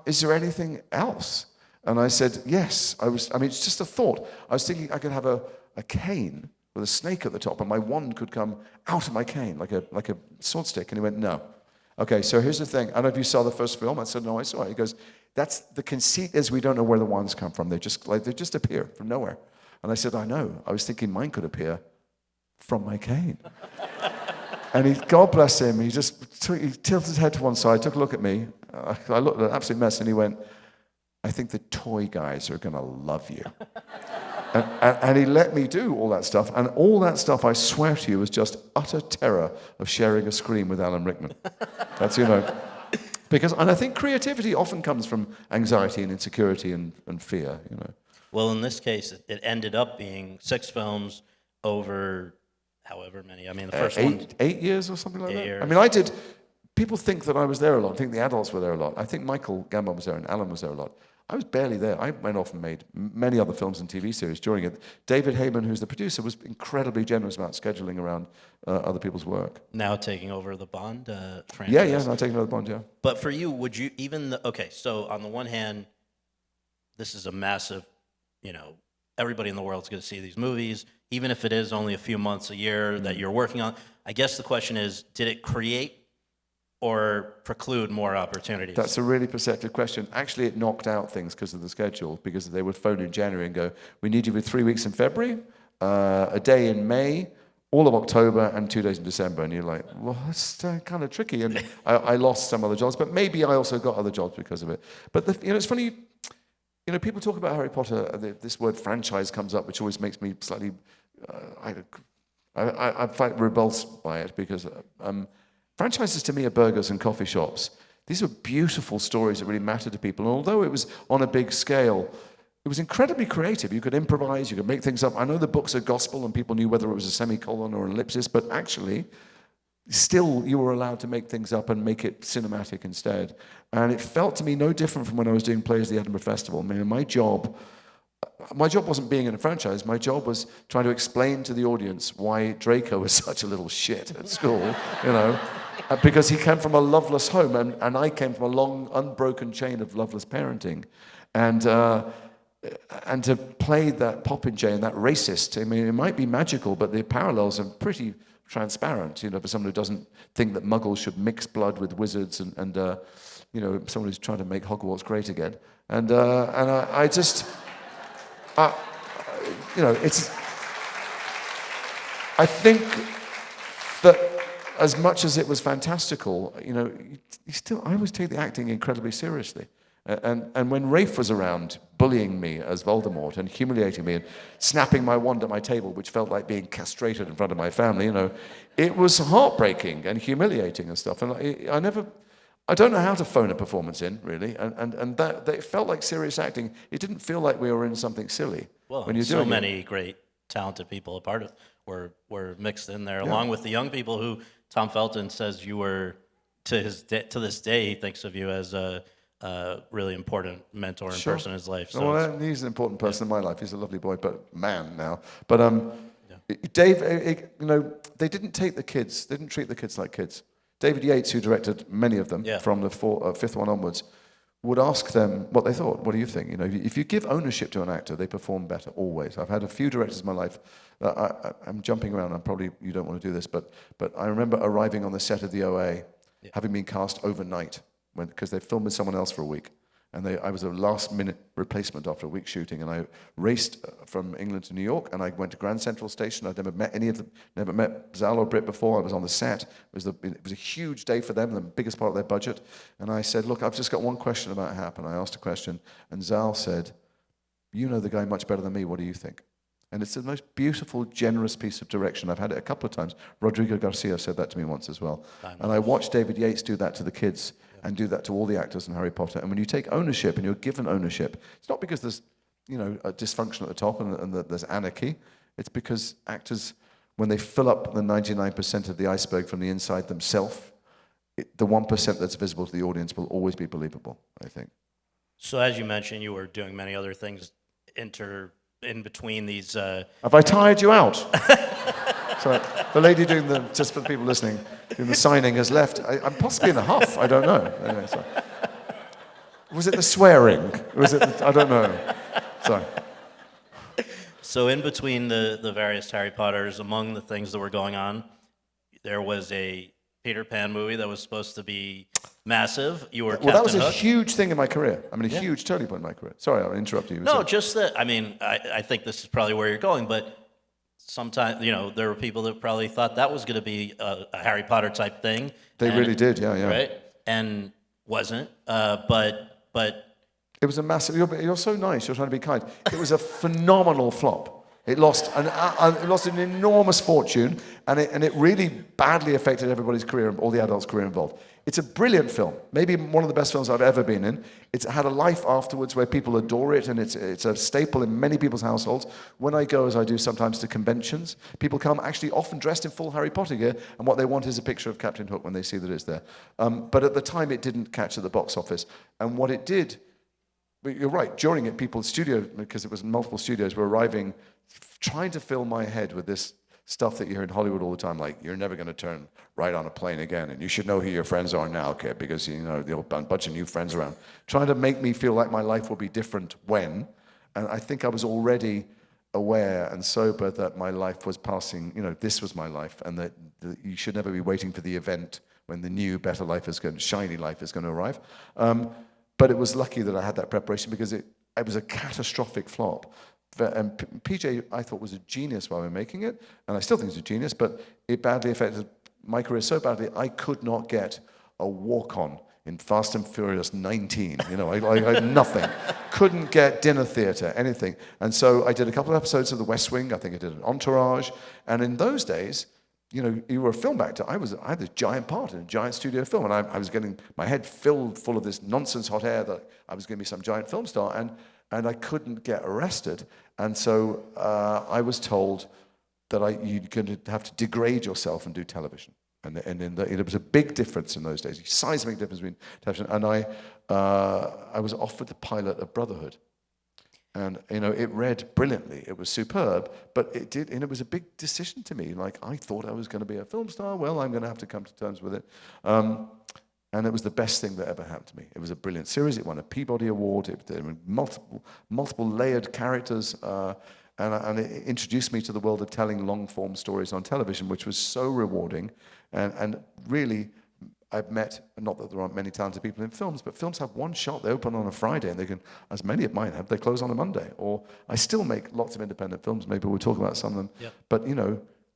is there anything else? And I said, yes. It's just a thought. I was thinking I could have a cane with a snake at the top, and my wand could come out of my cane like a sword stick. And he went, no. Okay, so here's the thing. I don't know if you saw the first film. I said, no, I saw it. He goes, that's the conceit is we don't know where the wands come from. They just appear from nowhere. And I said, I know. I was thinking mine could appear from my cane. And God bless him, he tilted his head to one side, took a look at me. I looked at an absolute mess, and he went, I think the toy guys are going to love you. and he let me do all that stuff. And all that stuff, I swear to you, was just utter terror of sharing a screen with Alan Rickman. That's, and I think creativity often comes from anxiety and insecurity and fear, Well, in this case, it ended up being 6 films over however many. I mean, the first one... 8 years or something like that? Years. I mean, people think that I was there a lot. I think the adults were there a lot. I think Michael Gambon was there and Alan was there a lot. I was barely there. I went off and made many other films and TV series during it. David Heyman, who's the producer, was incredibly generous about scheduling around other people's work. Now taking over the Bond franchise. Yeah, now taking over the Bond, yeah. But for you, would you so on the one hand, this is a massive, everybody in the world's going to see these movies, even if it is only a few months a year that you're working on. I guess the question is, did it create or preclude more opportunities? That's a really perceptive question. Actually, it knocked out things because of the schedule, because they would phone in January and go, we need you for 3 weeks in February, a day in May, all of October, and 2 days in December. And you're like, well, that's kind of tricky. And I lost some other jobs, but maybe I also got other jobs because of it. But it's funny, people talk about Harry Potter, this word franchise comes up, which always makes me slightly, I find repulsed by it, because franchises to me are burgers and coffee shops. These are beautiful stories that really matter to people. And although it was on a big scale, it was incredibly creative. You could improvise, you could make things up. I know the books are gospel and people knew whether it was a semicolon or an ellipsis, but actually, still you were allowed to make things up and make it cinematic instead. And it felt to me no different from when I was doing plays at the Edinburgh Festival. I mean, my job wasn't being in a franchise. My job was trying to explain to the audience why Draco was such a little shit at school, because he came from a loveless home, and I came from a long, unbroken chain of loveless parenting. And to play that popinjay and that racist, I mean, it might be magical, but the parallels are pretty transparent, for someone who doesn't think that muggles should mix blood with wizards and someone who's trying to make Hogwarts great again. And I just... I think that as much as it was fantastical, I always take the acting incredibly seriously. And when Rafe was around bullying me as Voldemort and humiliating me and snapping my wand at my table, which felt like being castrated in front of my family, it was heartbreaking and humiliating and stuff. And I don't know how to phone a performance in, really, and that it felt like serious acting. It didn't feel like we were in something silly. Well, when you're so doing many great talented people a part of were mixed in there, along with the young people who Tom Felton says you were to this day he thinks of you as a really important mentor and person in his life. So he's an important person in my life. He's a lovely boy, but man now. But Dave, they didn't take the kids. They didn't treat the kids like kids. David Yates, who directed many of them from the fifth one onwards, would ask them what they thought. What do you think? If you give ownership to an actor, they perform better always. I've had a few directors in my life. I'm jumping around. You don't want to do this, but I remember arriving on the set of the OA, having been cast overnight because they filmed with someone else for a week. And I was a last-minute replacement after a week shooting, and I raced from England to New York, and I went to Grand Central Station. I'd never met any of them, never met Zal or Britt before. I was on the set. It was a huge day for them, the biggest part of their budget. And I said, look, I've just got one question about Hap. And I asked a question, and Zal said, you know the guy much better than me. What do you think? And it's the most beautiful, generous piece of direction. I've had it a couple of times. Rodrigo Garcia said that to me once as well. And I watched David Yates do that to the kids and do that to all the actors in Harry Potter. And when you take ownership and you're given ownership, it's not because there's a dysfunction at the top and that there's anarchy. It's because actors, when they fill up the 99% of the iceberg from the inside themselves, the 1% that's visible to the audience will always be believable, I think. So as you mentioned, you were doing many other things in between these. Have I tired you out? Sorry, the lady just for the people listening, doing the signing has left. I'm possibly in a huff. I don't know. Anyway, sorry. Was it the swearing? I don't know. Sorry. So in between the various Harry Potters, among the things that were going on, there was a Peter Pan movie that was supposed to be massive. You were Captain that was a Hook. huge thing in my career. I mean, a huge turning point in my career. Sorry, I interrupted you. No, just that. I mean, I think this is probably where you're going, but sometimes, there were people that probably thought that was going to be a Harry Potter type thing. They really did, yeah. Right? And wasn't. But it was a massive. You're so nice. You're trying to be kind. It was a phenomenal flop. It lost an enormous fortune, and it really badly affected everybody's career, all the adults' career involved. It's a brilliant film, maybe one of the best films I've ever been in. It's had a life afterwards where people adore it, and it's a staple in many people's households. When I go, as I do sometimes, to conventions, people come actually often dressed in full Harry Potter gear, and what they want is a picture of Captain Hook when they see that it's there. But at the time, it didn't catch at the box office, and what it did. But you're right, during it, because it was multiple studios, were arriving, trying to fill my head with this stuff that you hear in Hollywood all the time, like, you're never going to turn right on a plane again, and you should know who your friends are now, kid, because, there'll be a bunch of new friends around. Trying to make me feel like my life will be different when, and I think I was already aware and sober that my life was passing, this was my life, and that you should never be waiting for the event when the new, better life shiny life is going to arrive. But it was lucky that I had that preparation because it was a catastrophic flop. And PJ, I thought, was a genius while we were making it, and I still think he's a genius, but it badly affected my career so badly, I could not get a walk-on in Fast and Furious 19. I had nothing. Couldn't get dinner theater, anything. And so I did a couple of episodes of The West Wing. I think I did an Entourage. And in those days, you were a film actor. I had this giant part in a giant studio film, and I was getting my head filled full of this nonsense hot air that I was going to be some giant film star, and I couldn't get arrested. And so I was told that you're going to have to degrade yourself and do television. And it was a big difference in those days, a seismic difference between television. And I was offered the pilot of Brotherhood. And, it read brilliantly. It was superb, but it did, and it was a big decision to me. Like, I thought I was going to be a film star. Well, I'm going to have to come to terms with it. And it was the best thing that ever happened to me. It was a brilliant series. It won a Peabody Award. There were multiple layered characters, and it introduced me to the world of telling long-form stories on television, which was so rewarding. And really, I've met, not that there aren't many talented people in films, but films have one shot. They open on a Friday, and they can, as many of mine have, they close on a Monday. Or I still make lots of independent films. Maybe we'll talk about some of them. Yep. But,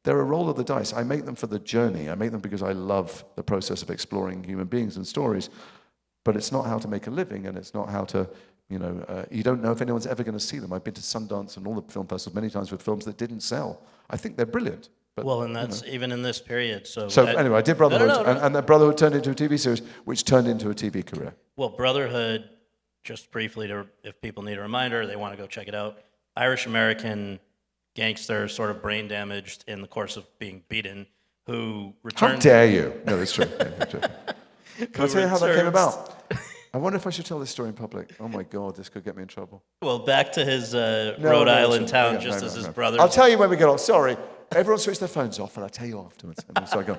they're a roll of the dice. I make them for the journey. I make them because I love the process of exploring human beings and stories. But it's not how to make a living, and it's not how to, you don't know if anyone's ever going to see them. I've been to Sundance and all the film festivals many times with films that didn't sell. I think they're brilliant. But, and that's even in this period. So anyway, I did Brotherhood, No. And that Brotherhood turned into a TV series, which turned into a TV career. Well, Brotherhood, just briefly, if people need a reminder, they want to go check it out. Irish-American gangster, sort of brain damaged in the course of being beaten, who How returned. dare you? No, it's true. Yeah, it's true. Can I tell you how that came returns- about? I wonder if I should tell this story in public. Oh my God, this could get me in trouble. Well, back to his No, Rhode no, Island it's- town, yeah, just no, as no, his no. brother. I'll tell you when we get off. Sorry. Everyone switch their phones off, and I'll tell you afterwards. And so I go.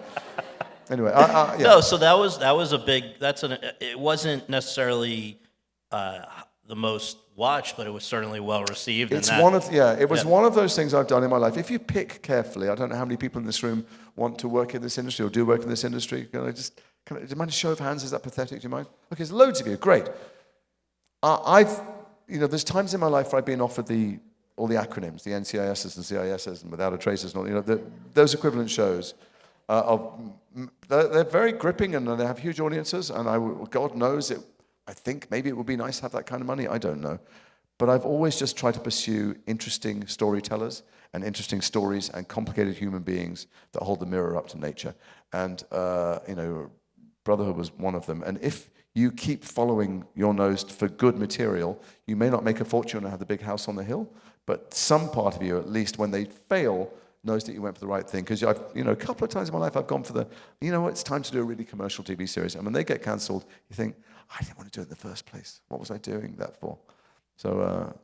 Anyway, yeah. No, so that was a big. It wasn't necessarily the most watched, but it was certainly well received. It's and that, one of it was yeah. one of those things I've done in my life. If you pick carefully, I don't know how many people in this room want to work in this industry or do work in this industry. Do you mind a show of hands? Is that pathetic? Do you mind? Okay, there's loads of you. Great. There's times in my life where I've been offered all the acronyms, the NCISs and CISs and Without a Traces, and all, those equivalent shows. They're very gripping and they have huge audiences. And God knows it. I think maybe it would be nice to have that kind of money. I don't know. But I've always just tried to pursue interesting storytellers and interesting stories and complicated human beings that hold the mirror up to nature. And, Brotherhood was one of them. And if you keep following your nose for good material, you may not make a fortune and have the big house on the hill, but some part of you, at least, when they fail, knows that you went for the right thing. Because a couple of times in my life, I've gone for it's time to do a really commercial TV series. And when they get cancelled, you think, I didn't want to do it in the first place. What was I doing that for? So,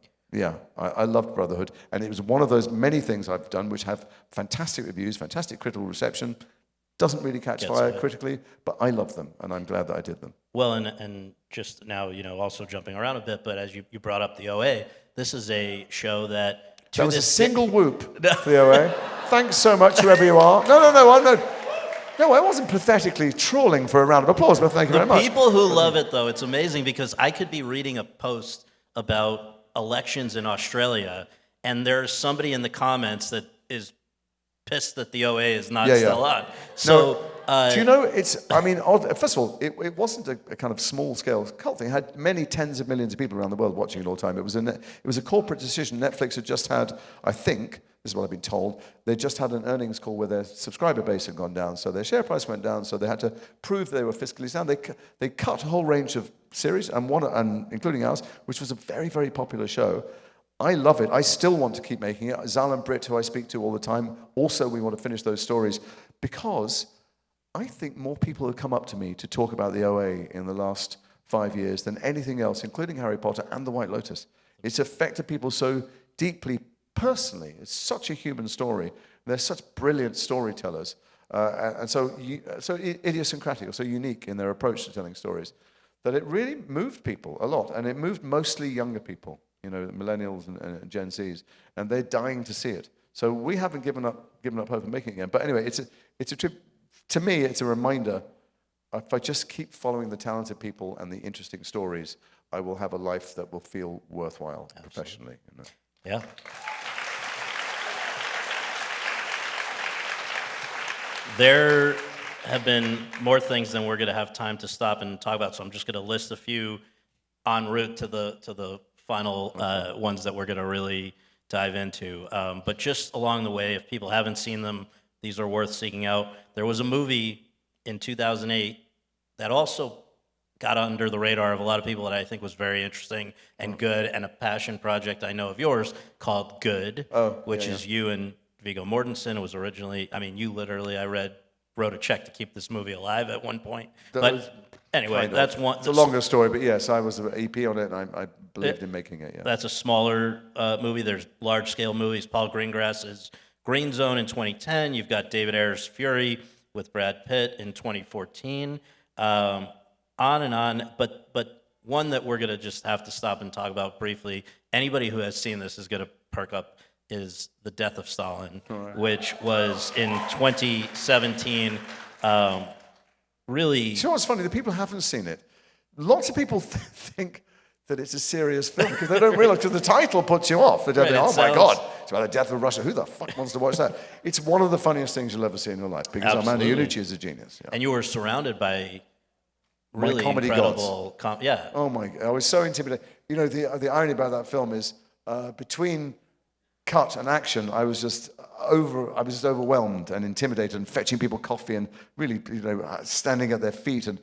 I loved Brotherhood. And it was one of those many things I've done which have fantastic reviews, fantastic critical reception. Doesn't really catch fire critically, but I love them, and I'm glad that I did them. Well, and just now, also jumping around a bit, but as you brought up the OA, this is a show that... That was a single whoop for the OA. Thanks so much, whoever you are. No, I wasn't pathetically trawling for a round of applause, but thank you very much. People who love it, though, it's amazing because I could be reading a post about elections in Australia, and there's somebody in the comments that is pissed that the OA is not still on. So, do you know, first of all, it wasn't a kind of small-scale cult thing. It had many tens of millions of people around the world watching it all the time. It was a corporate decision. Netflix had just had, I think, this is what I've been told, they just had an earnings call where their subscriber base had gone down, so their share price went down, so they had to prove they were fiscally sound. They cut a whole range of series, and including ours, which was a very, very popular show. I love it. I still want to keep making it. Zal and Britt, who I speak to all the time, also we want to finish those stories because I think more people have come up to me to talk about the OA in the last 5 years than anything else, including Harry Potter and The White Lotus. It's affected people so deeply personally. It's such a human story. They're such brilliant storytellers and so idiosyncratic or so unique in their approach to telling stories that it really moved people a lot. And it moved mostly younger people. Millennials and Gen Zs, and they're dying to see it. So we haven't given up hope of making it again. But anyway, it's a trip. To me, it's a reminder. If I just keep following the talented people and the interesting stories, I will have a life that will feel worthwhile professionally. Yeah. There have been more things than we're going to have time to stop and talk about, so I'm just going to list a few en route to the final ones that we're going to really dive into. But just along the way, if people haven't seen them, these are worth seeking out. There was a movie in 2008 that also got under the radar of a lot of people that I think was very interesting and good, and a passion project I know of yours called Good, which is you and Viggo Mortensen. It was originally, you literally, wrote a check to keep this movie alive at one point. Anyway, that's one. It's a longer story, but yes, I was an EP on it, and I believed in making it. Yeah. That's a smaller movie. There's large-scale movies. Paul Greengrass's Green Zone in 2010. You've got David Ayer's Fury with Brad Pitt in 2014. On and on. But one that we're gonna just have to stop and talk about briefly. Anybody who has seen this is gonna perk up. Is The Death of Stalin, which was in 2017. Really. You know what's funny? The people who haven't seen it. Lots of people think that it's a serious film because they don't realize, because the title puts you off. They don't think, my God, it's about the death of Russia. Who the fuck wants to watch that? It's one of the funniest things you'll ever see in your life because Armando Iannucci is a genius. Yeah. And you were surrounded by really comedy incredible gods. Oh my God, I was so intimidated. The irony about that film is between cut and action, I was just overwhelmed and intimidated and fetching people coffee and really, standing at their feet. And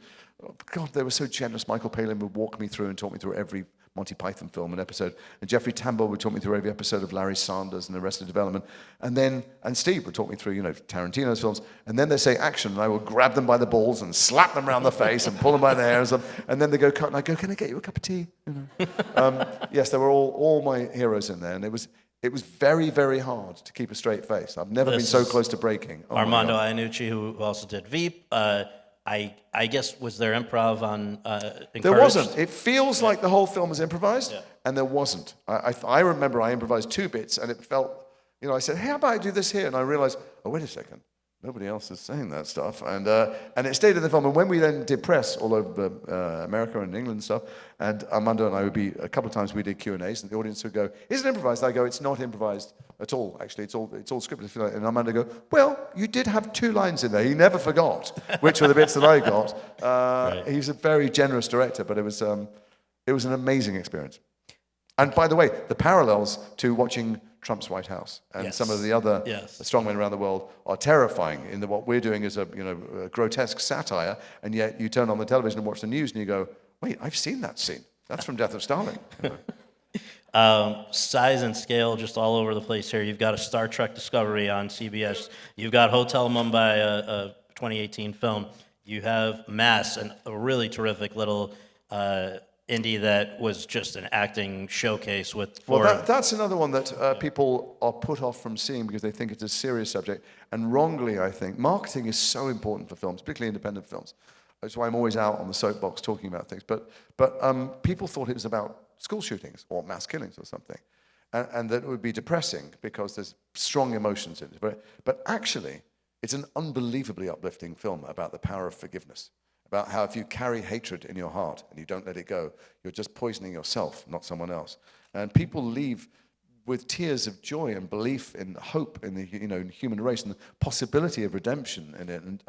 God, they were so generous. Michael Palin would walk me through and talk me through every Monty Python film, an episode. And Jeffrey Tambor would talk me through every episode of Larry Sanders and Arrested Development. And Steve would talk me through, Tarantino's films. And then they say action, and I would grab them by the balls and slap them around the face and pull them by the hair and stuff. And then they go cut, and I go, can I get you a cup of tea? Yes, there were all my heroes in there, and it was very, very hard to keep a straight face. I've never been so close to breaking. Oh Armando Iannucci, who also did Veep. I guess, was there improv on Encouraged? There wasn't. It feels like the whole film was improvised, and there wasn't. I remember I improvised 2 bits, and it felt, I said, hey, how about I do this here? And I realized, oh, wait a second. Nobody else is saying that stuff. And it stayed in the film. And when we then did press all over America and England and stuff, and Armando and I would be, a couple of times we did Q&As, and the audience would go, is it improvised? I go, it's not improvised at all, actually. It's all scripted. If you like. And Armando go, well, you did have 2 lines in there. He never forgot, which were the bits that I got. Right. He's a very generous director, but it was an amazing experience. And by the way, the parallels to watching Trump's White House and some of the other strongmen around the world are terrifying in that what we're doing is a grotesque satire, and yet you turn on the television and watch the news and you go, wait, I've seen that scene. That's from Death of Stalin. Size and scale just all over the place here. You've got a Star Trek Discovery on CBS. You've got Hotel Mumbai, a 2018 film. You have Mass, a really terrific little indie that was just an acting showcase with. Well, that's another one that people are put off from seeing because they think it's a serious subject, and wrongly, I think. Marketing is so important for films, particularly independent films. That's why I'm always out on the soapbox talking about things. But people thought it was about school shootings or mass killings or something, and that it would be depressing because there's strong emotions in it. But actually, it's an unbelievably uplifting film about the power of forgiveness. About how if you carry hatred in your heart and you don't let it go, you're just poisoning yourself, not someone else. And people leave with tears of joy and belief in hope in the in human race and the possibility of redemption in it. And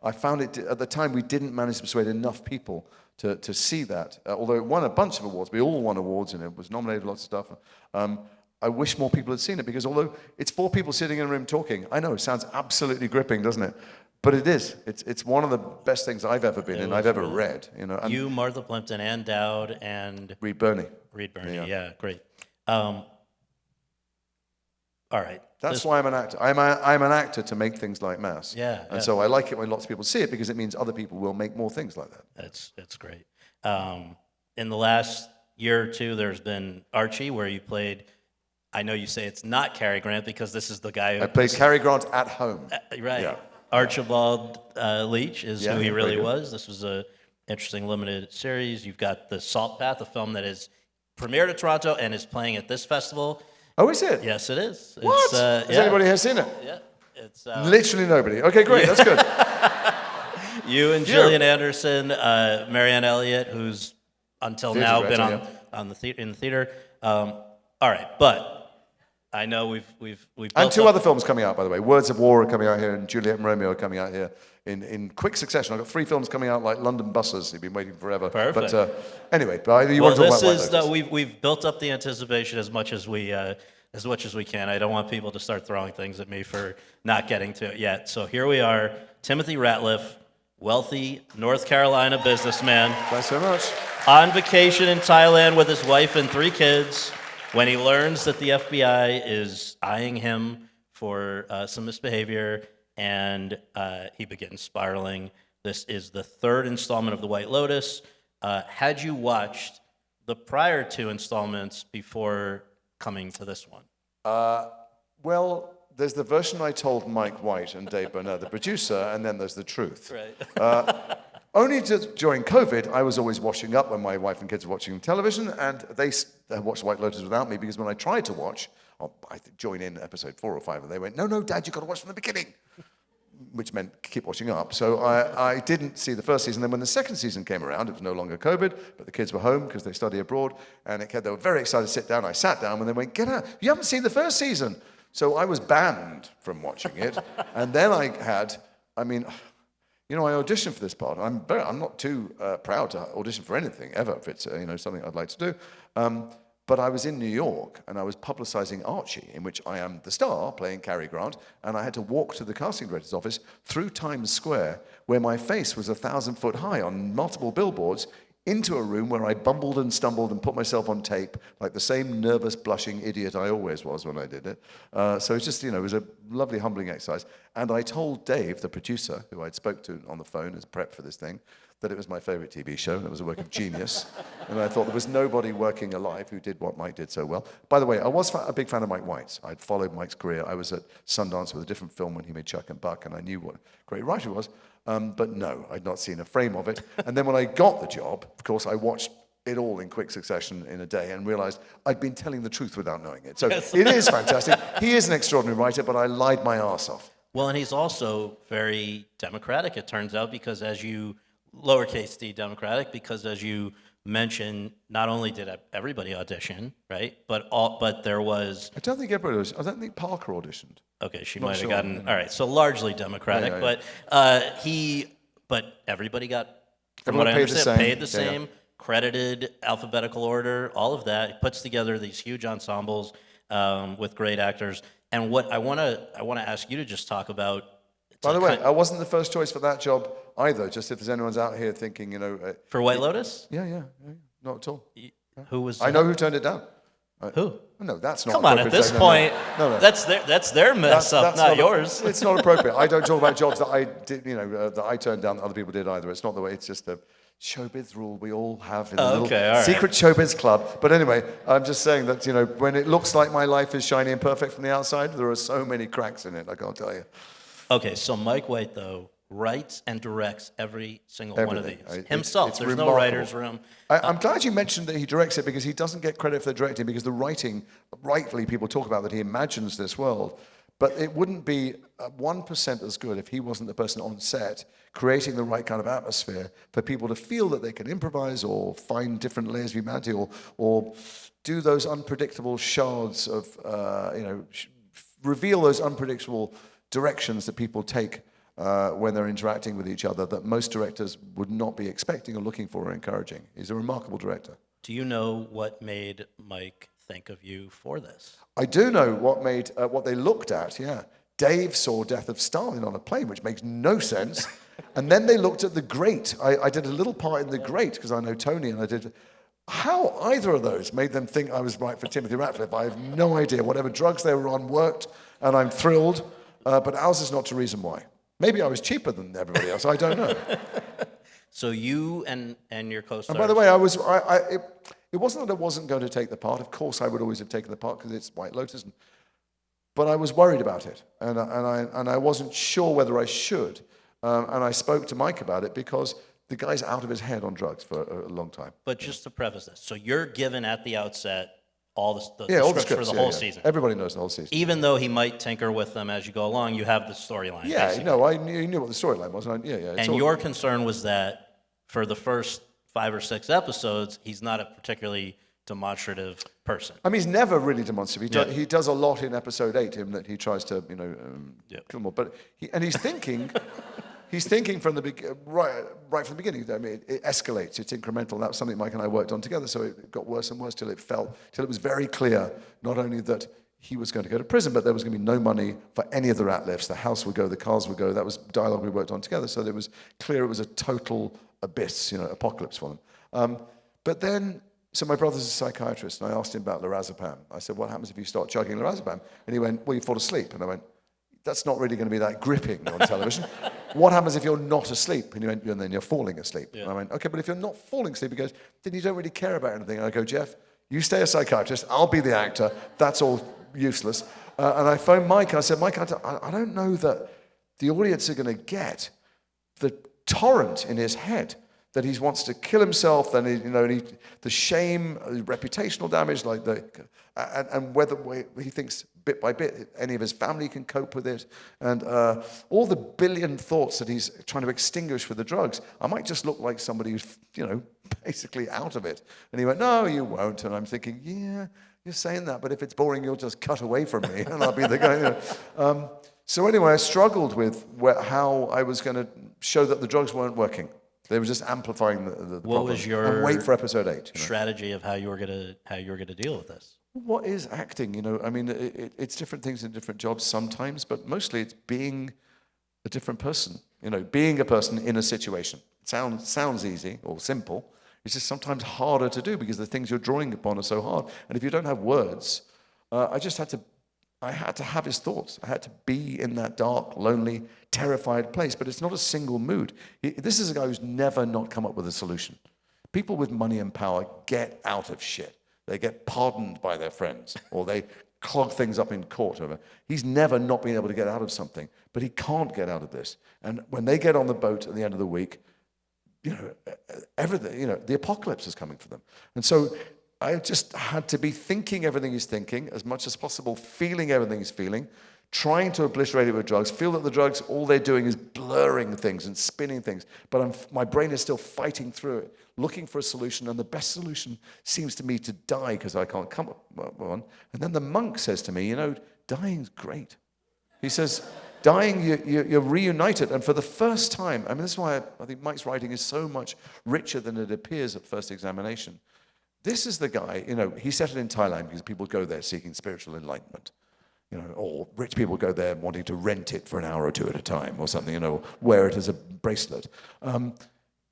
I found it at the time we didn't manage to persuade enough people to see that. Although it won a bunch of awards, we all won awards and it was nominated for lots of stuff. I wish more people had seen it because although it's 4 people sitting in a room talking, I know it sounds absolutely gripping, doesn't it? But it is. It's one of the best things I've ever been in, I've ever read. You, Martha Plimpton, Ann Dowd, and Reed Birney. Yeah, great. All right. That's why I'm an actor. I'm an actor to make things like Mass. And so I like it when lots of people see it because it means other people will make more things like that. That's great. In the last year or 2, there's been Archie, where you played. I know you say it's not Cary Grant because this is the guy who. I played Cary Grant at home. Right. Yeah. Archibald Leach is who he really was. This was a interesting limited series. You've got The Salt Path, a film that is premiered at Toronto and is playing at this festival. Oh, is it? Yes, it is. What? Has anybody here seen it? Yeah. It's literally nobody. Okay, great. That's good. You and Gillian Anderson, Marianne Elliott, who's until now been in the theater. All right, but I know we've and 2 other films coming out, by the way. Words of War are coming out here, and Juliet and Romeo are coming out here in quick succession. I've got 3 films coming out like London Buses. You've been waiting forever. Perfect. But anyway, you want to talk about White Lotus? We've built up the anticipation as much as we can. I don't want people to start throwing things at me for not getting to it yet. So here we are, Timothy Ratliff, wealthy North Carolina businessman. Thanks so much. On vacation in Thailand with his wife and 3 kids. When he learns that the FBI is eyeing him for some misbehavior, and he begins spiraling. This is the 3rd installment of The White Lotus. Had you watched the prior 2 installments before coming to this one? Well, there's the version I told Mike White and Dave Bernard, the producer, and then there's the truth. Right. Only during COVID, I was always washing up when my wife and kids were watching television, and they watched White Lotus without me because when I tried to watch, I join in episode 4 or 5, and they went, no, Dad, you've got to watch from the beginning, which meant keep watching up. So I didn't see the first season. Then when the second season came around, it was no longer COVID, but the kids were home because they study abroad, and they were very excited to sit down. I sat down, and they went, get out, you haven't seen the first season. So I was banned from watching it, and then I auditioned for this part. I'm not too proud to audition for anything ever if it's something I'd like to do. But I was in New York and I was publicizing Archie, in which I am the star playing Cary Grant, and I had to walk to the casting director's office through Times Square, where my face was 1,000 foot high on multiple billboards into a room where I bumbled and stumbled and put myself on tape like the same nervous, blushing idiot I always was when I did it. So it's just, it was a lovely, humbling exercise. And I told Dave, the producer, who I'd spoke to on the phone as prep for this thing, that it was my favorite TV show, and it was a work of genius. And I thought there was nobody working alive who did what Mike did so well. By the way, I was a big fan of Mike White's. I'd followed Mike's career. I was at Sundance with a different film when he made Chuck and Buck, and I knew what a great writer he was. But no, I'd not seen a frame of it. And then when I got the job, of course, I watched it all in quick succession in a day and realized I'd been telling the truth without knowing it. So it is fantastic. He is an extraordinary writer, but I lied my arse off. Well, and he's also very democratic, it turns out, because as you, lowercase d democratic, because as you mentioned, not only did everybody audition, right, but there was... I don't think everybody auditioned. I don't think Parker auditioned. Okay, she Not might sure. have gotten... All right, so largely democratic, Yeah. but everybody got, from Everyone what I paid the understand, same. paid the same, credited, alphabetical order, all of that. He puts together these huge ensembles with great actors. And what I want to ask you to just talk about... By the way, I wasn't the first choice for that job either, just if there's anyone's out here thinking, For White Lotus? Yeah, not at all. Who was... I know who turned it down. Who? No, that's not Come on, at appropriate this to say. point, No. that's their mess up, not yours. It's not appropriate. I don't talk about jobs that I did, that I turned down that other people did either. It's not the way, it's just a showbiz rule we all have in the little all right. secret showbiz club. But anyway, I'm just saying that, when it looks like my life is shiny and perfect from the outside, there are so many cracks in it, I can't tell you. Okay, so Mike White, though, writes and directs every single one of Everything. these himself. It's There's remarkable. no writer's room. I'm glad you mentioned that he directs it because he doesn't get credit for the directing because the writing, rightfully people talk about that he imagines this world, but it wouldn't be 1% as good if he wasn't the person on set creating the right kind of atmosphere for people to feel that they can improvise or find different layers of humanity or do those unpredictable shards of, reveal those unpredictable directions that people take when they're interacting with each other that most directors would not be expecting or looking for or encouraging. He's a remarkable director. Do you know what made Mike think of you for this? I do know what they looked at, yeah. Dave saw Death of Stalin on a plane, which makes no sense. And then they looked at The Great. I did a little part in The Great because I know Tony, and I did... How either of those made them think I was right for Timothy Ratcliffe, I have no idea. Whatever drugs they were on worked, and I'm thrilled. But ours is not to reason why. Maybe I was cheaper than everybody else. I don't know. So you and your co-stars... And by the way, it wasn't that I wasn't going to take the part. Of course, I would always have taken the part because it's White Lotus. But I was worried about it, and I wasn't sure whether I should. And I spoke to Mike about it because the guy's out of his head on drugs for a long time. But just to preface this, so you're given at the outset all the all the scripts for the whole season. Everybody knows the whole season. Even though he might tinker with them as you go along, you have the storyline. Yeah, basically. no, I knew what the storyline was. And your concern was that for the first 5 or 6 episodes, he's not a particularly demonstrative person. I mean, he's never really demonstrative. He does a lot in episode 8, him that he tries to, kill more. But he's thinking, he's thinking from the right from the beginning. I mean, it escalates. It's incremental. That was something Mike and I worked on together. So it got worse and worse till it was very clear not only that he was going to go to prison, but there was going to be no money for any of the Ratliffs. The house would go, the cars would go. That was dialogue we worked on together. So it was clear it was a total abyss, apocalypse for them. But then. So my brother's a psychiatrist, and I asked him about lorazepam. I said, what happens if you start chugging lorazepam? And he went, well, you fall asleep. And I went, that's not really going to be that gripping on television. What happens if you're not asleep? And he went, and then you're falling asleep. Yeah. And I went, okay, but if you're not falling asleep, he goes, then you don't really care about anything. And I go, Jeff, you stay a psychiatrist, I'll be the actor. That's all useless. And I phoned Mike, and I said, Mike, I don't know that the audience are going to get the torrent in his head that he wants to kill himself, then the shame, reputational damage, and whether he thinks bit by bit any of his family can cope with it, and all the billion thoughts that he's trying to extinguish with the drugs. I might just look like somebody who's basically out of it. And he went, no, you won't. And I'm thinking, yeah, you're saying that, but if it's boring, you'll just cut away from me, and I'll be the guy. So anyway, I struggled with how I was going to show that the drugs weren't working. They were just amplifying the what problem. Was your and wait for episode 8. Strategy of how you were gonna deal with this? What is acting? I mean, it's different things in different jobs sometimes, but mostly it's being a different person. Being a person in a situation. It sounds easy or simple. It's just sometimes harder to do because the things you're drawing upon are so hard. And if you don't have words, I had to have his thoughts. I had to be in that dark, lonely, terrified place. But it's not a single mood. This is a guy who's never not come up with a solution. People with money and power get out of shit. They get pardoned by their friends, or they clog things up in court. He's never not been able to get out of something, but he can't get out of this. And when they get on the boat at the end of the week, everything, the apocalypse is coming for them. And so I just had to be thinking everything he's thinking as much as possible, feeling everything he's feeling, trying to obliterate it with drugs, feel that the drugs, all they're doing is blurring things and spinning things. But my brain is still fighting through it, looking for a solution, and the best solution seems to me to die because I can't come up with one. And then the monk says to me, dying's great. He says, dying, you're reunited. And for the first time, this is why I think Mike's writing is so much richer than it appears at first examination. This is the guy, he set it in Thailand because people go there seeking spiritual enlightenment. Or rich people go there wanting to rent it for an hour or two at a time or something, wear it as a bracelet.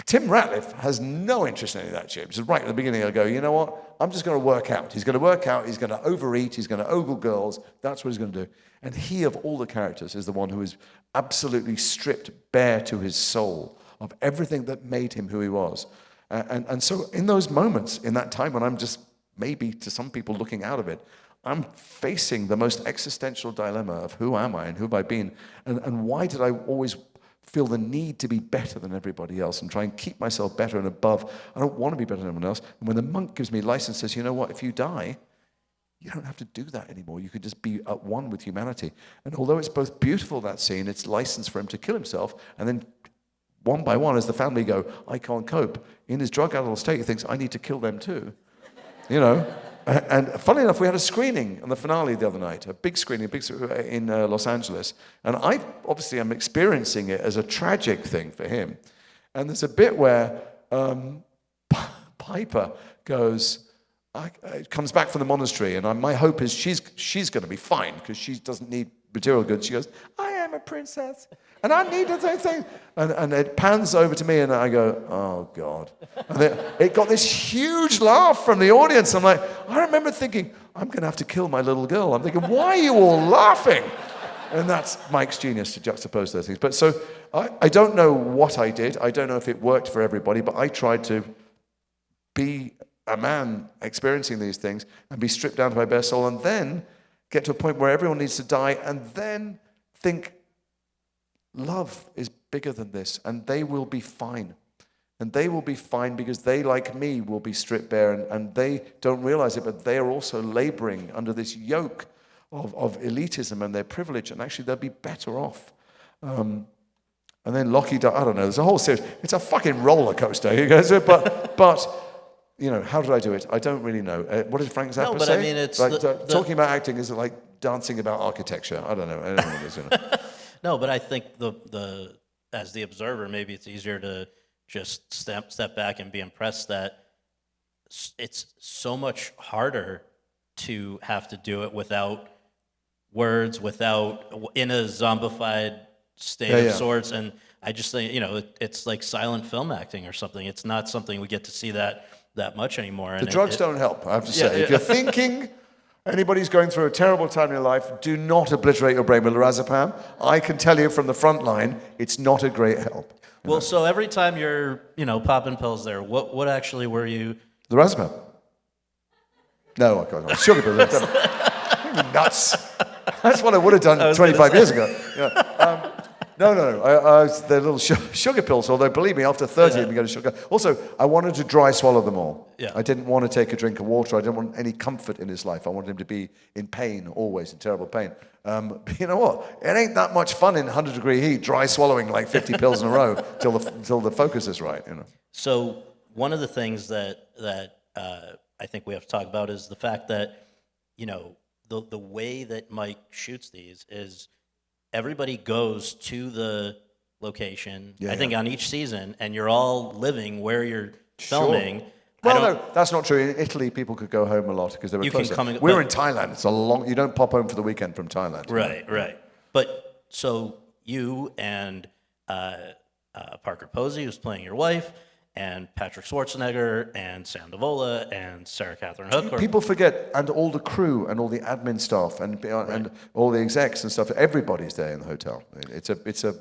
Tim Ratliff has no interest in any of that shit. Just right at the beginning, I go, you know what? I'm just going to work out. He's going to work out. He's going to overeat. He's going to ogle girls. That's what he's going to do. And he, of all the characters, is the one who is absolutely stripped bare to his soul of everything that made him who he was. And so in those moments, in that time when I'm just maybe to some people looking out of it, I'm facing the most existential dilemma of who am I and who have I been, and why did I always feel the need to be better than everybody else and try and keep myself better and above. I don't want to be better than anyone else. And when the monk gives me license, says, you know what, if you die, you don't have to do that anymore. You can just be at one with humanity. And although it's both beautiful, that scene, it's license for him to kill himself, and then one by one, as the family go, I can't cope, in his drug-addled state, he thinks, I need to kill them too. And funnily enough, we had a screening on the finale the other night, a big screening in Los Angeles. And I obviously am experiencing it as a tragic thing for him. And there's a bit where Piper comes back from the monastery, and my hope is she's going to be fine because she doesn't need material goods. She goes, I am a princess, and I need the same thing. And it pans over to me, and I go, oh, God. And it got this huge laugh from the audience. I'm like, I remember thinking, I'm going to have to kill my little girl. I'm thinking, why are you all laughing? And that's Mike's genius to juxtapose those things. But so I don't know what I did. I don't know if it worked for everybody, but I tried to be a man experiencing these things and be stripped down to my bare soul, and then get to a point where everyone needs to die, and then think love is bigger than this, and they will be fine. And they will be fine because they, like me, will be stripped bare, and they don't realize it, but they are also laboring under this yoke of elitism and their privilege, and actually they'll be better off. And then Lockie, I don't know, there's a whole series. It's a fucking roller coaster, you guys. But how did I do it? I don't really know. What did Frank Zappa say? I mean, it's like, talking about acting is like dancing about architecture. I don't know. I don't know what it is. No, but I think the as the observer, maybe it's easier to just step back and be impressed that it's so much harder to have to do it without words, in a zombified state of sorts. And I just think, it's like silent film acting or something. It's not something we get to see that much anymore. And the drugs don't help, I have to say. If you're thinking anybody's going through a terrible time in your life, do not obliterate your brain with lorazepam. I can tell you from the front line, it's not a great help. Well, so every time you're, popping pills there, what actually were you? Lorazepam. No, I can't. Sugar pills. You're nuts. That's what I would have done 25 years ago. Yeah. No. I was the little sugar pills, although believe me, after 30, you go to sugar. Also, I wanted to dry swallow them all. Yeah. I didn't want to take a drink of water. I didn't want any comfort in his life. I wanted him to be in pain, always, in terrible pain. But you know what? It ain't that much fun in 100-degree heat, dry swallowing like 50 pills in a row till the focus is right. So one of the things that I think we have to talk about is the fact that, the way that Mike shoots these is everybody goes to the location, I think on each season, and you're all living where you're filming. Well, no, that's not true. In Italy, people could go home a lot because they were closer. We're in Thailand. It's you don't pop home for the weekend from Thailand. Right. But so you and Parker Posey, who's playing your wife, and Patrick Schwarzenegger and Sam Nivola and Sarah Catherine Hook. People forget, and all the crew and all the admin staff and all the execs and stuff. Everybody's there in the hotel. It's a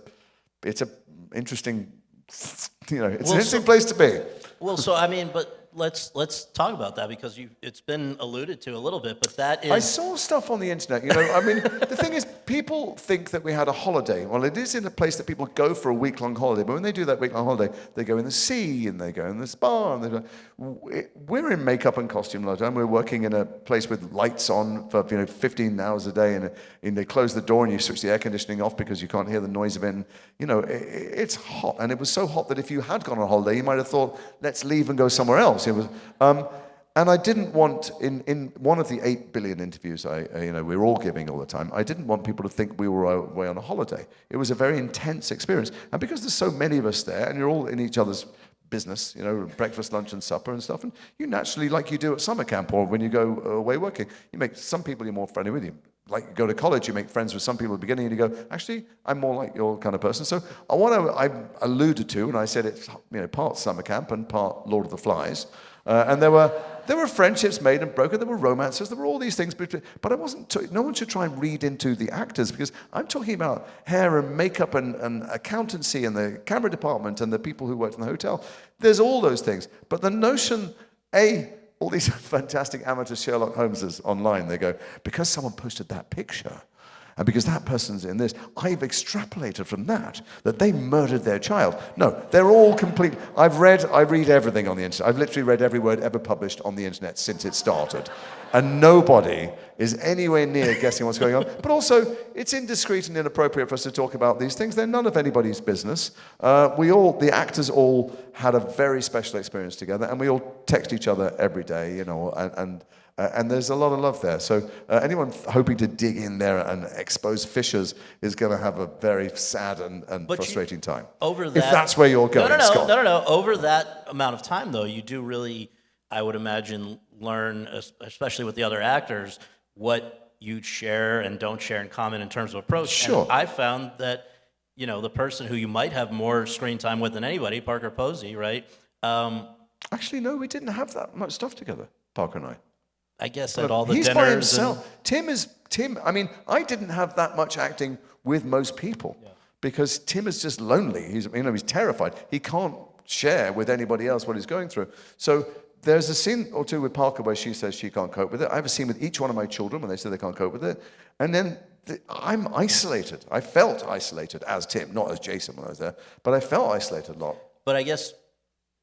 interesting, it's an interesting place to be. Well, so I mean, but let's talk about that because it's been alluded to a little bit, but that is. I saw stuff on the internet. I mean, the thing is, people think that we had a holiday. Well, it is in a place that people go for a week-long holiday. But when they do that week-long holiday, they go in the sea and they go in the spa. And we're in makeup and costume all the time. We're working in a place with lights on for 15 hours a day, and they close the door and you switch the air conditioning off because you can't hear the noise of it. And, it's hot, and it was so hot that if you had gone on holiday, you might have thought, let's leave and go somewhere else. It was, and I didn't want, in one of the 8 billion interviews we're all giving all the time, I didn't want people to think we were away on a holiday. It was a very intense experience. And because there's so many of us there, and you're all in each other's business, breakfast, lunch, and supper and stuff, and you naturally, like you do at summer camp or when you go away working, you make some people you're more friendly with. You like you go to college, you make friends with some people at the beginning, and you go, actually, I'm more like your kind of person. So I alluded to, and I said it's part summer camp and part Lord of the Flies, and there were friendships made and broken. There were romances. There were all these things, but I wasn't. No one should try and read into the actors because I'm talking about hair and makeup and accountancy and the camera department and the people who worked in the hotel. There's all those things, but the notion, all these fantastic amateur Sherlock Holmeses online, they go, because someone posted that picture, and because that person's in this, I've extrapolated from that they murdered their child. No, they're all complete. I read everything on the internet. I've literally read every word ever published on the internet since it started. And nobody is anywhere near guessing what's going on. But also, it's indiscreet and inappropriate for us to talk about these things. They're none of anybody's business. The actors all had a very special experience together, and we all text each other every day, and there's a lot of love there. So anyone hoping to dig in there and expose fissures is going to have a very sad and frustrating time. Over that, if that's where you're going, Scott. No. Over that amount of time, though, you do really, I would imagine, learn, especially with the other actors, what you share and don't share in common in terms of approach. Sure. And I found that, the person who you might have more screen time with than anybody, Parker Posey, right? Actually, no, we didn't have that much stuff together, Parker and I. I guess at all the He's dinners. by himself. Tim. I mean, I didn't have that much acting with most people because Tim is just lonely. He's terrified. He can't share with anybody else what he's going through. So there's a scene or two with Parker where she says she can't cope with it. I have a scene with each one of my children when they say they can't cope with it. And then I'm isolated. I felt isolated as Tim, not as Jason when I was there, but I felt isolated a lot. But I guess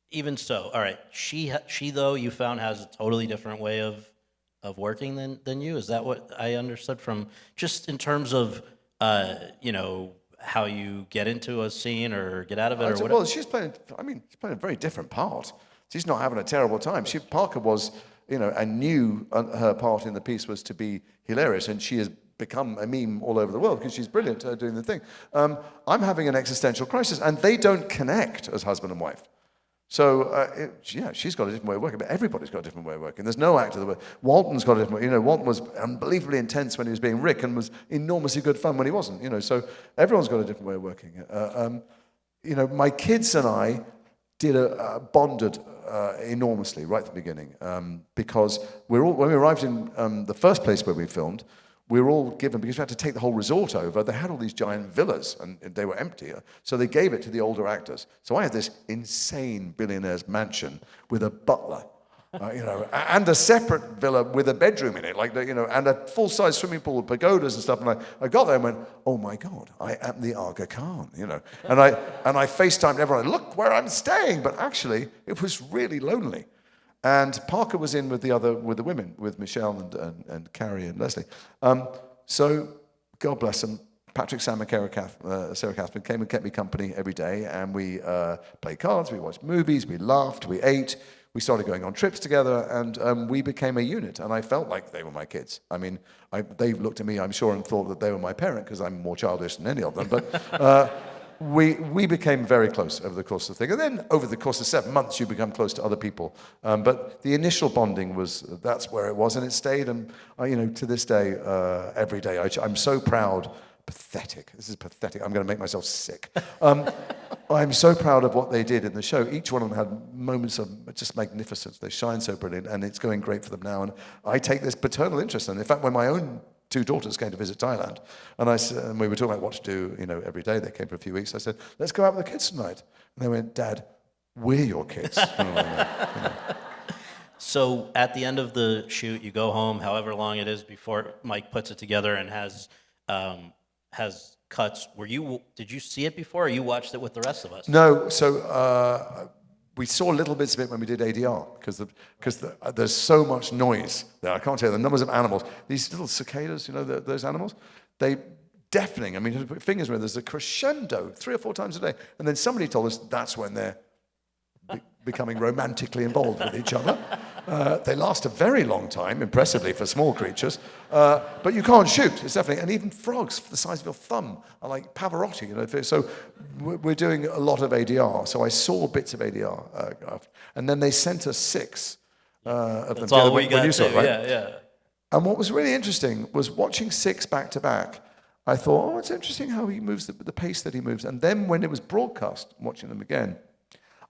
even so, all right, she though you found has a totally different way of working than you. Is that what I understood from just in terms of how you get into a scene or get out of it or whatever? Well, she's playing a very different part. She's not having a terrible time. Parker was, and knew her part in the piece was to be hilarious, and she has become a meme all over the world because she's brilliant at doing the thing. I'm having an existential crisis, and they don't connect as husband and wife. So, she's got a different way of working, but everybody's got a different way of working. There's no actor that way. Walton's got a different way. Walton was unbelievably intense when he was being Rick and was enormously good fun when he wasn't, So everyone's got a different way of working. My kids and I bonded enormously right at the beginning because when we arrived in the first place where we filmed, we were all given, because we had to take the whole resort over, they had all these giant villas, and they were empty, so they gave it to the older actors. So I had this insane billionaire's mansion with a butler, and a separate villa with a bedroom in it, and a full-size swimming pool with pagodas and stuff. And I got there and went, oh my God, I am the Aga Khan, And I FaceTimed everyone, look where I'm staying, but actually it was really lonely. And Parker was in with the women, with Michelle and Carrie and Leslie. So, God bless them, Patrick, Sam, and Sarah Catherine came and kept me company every day, and we played cards, we watched movies, we laughed, we ate, we started going on trips together, and we became a unit, and I felt like they were my kids. I mean, they looked at me, I'm sure, and thought that they were my parent, because I'm more childish than any of them, but we became very close over the course of the thing. And then over the course of 7 months, you become close to other people. But the initial bonding that's where it was, and it stayed. And, to this day, every day, I'm so proud. Pathetic. This is pathetic. I'm going to make myself sick. I'm so proud of what they did in the show. Each one of them had moments of just magnificence. They shine so brilliant, and it's going great for them now. And I take this paternal interest in. In fact, when my own 2 daughters came to visit Thailand, and we were talking about what to do, every day. They came for a few weeks. I said, "Let's go out with the kids tonight." And they went, "Dad, we're your kids." So at the end of the shoot, you go home, however long it is before Mike puts it together and has cuts. Did you see it before, or you watched it with the rest of us? No, so we saw little bits of it when we did ADR, because there's so much noise there. I can't tell you the numbers of animals. These little cicadas, those animals, they deafening. I mean, to put fingers where there's a crescendo 3 or 4 times a day. And then somebody told us that's when they're becoming romantically involved with each other. They last a very long time, impressively for small creatures. But you can't shoot, it's definitely. And even frogs the size of your thumb are like Pavarotti, So we're doing a lot of ADR. So I saw bits of ADR. And then they sent us 6 of them. That's all we got you saw it, right? Yeah. And what was really interesting was watching 6 back to back. I thought, it's interesting how he moves, the pace that he moves. And then when it was broadcast, watching them again,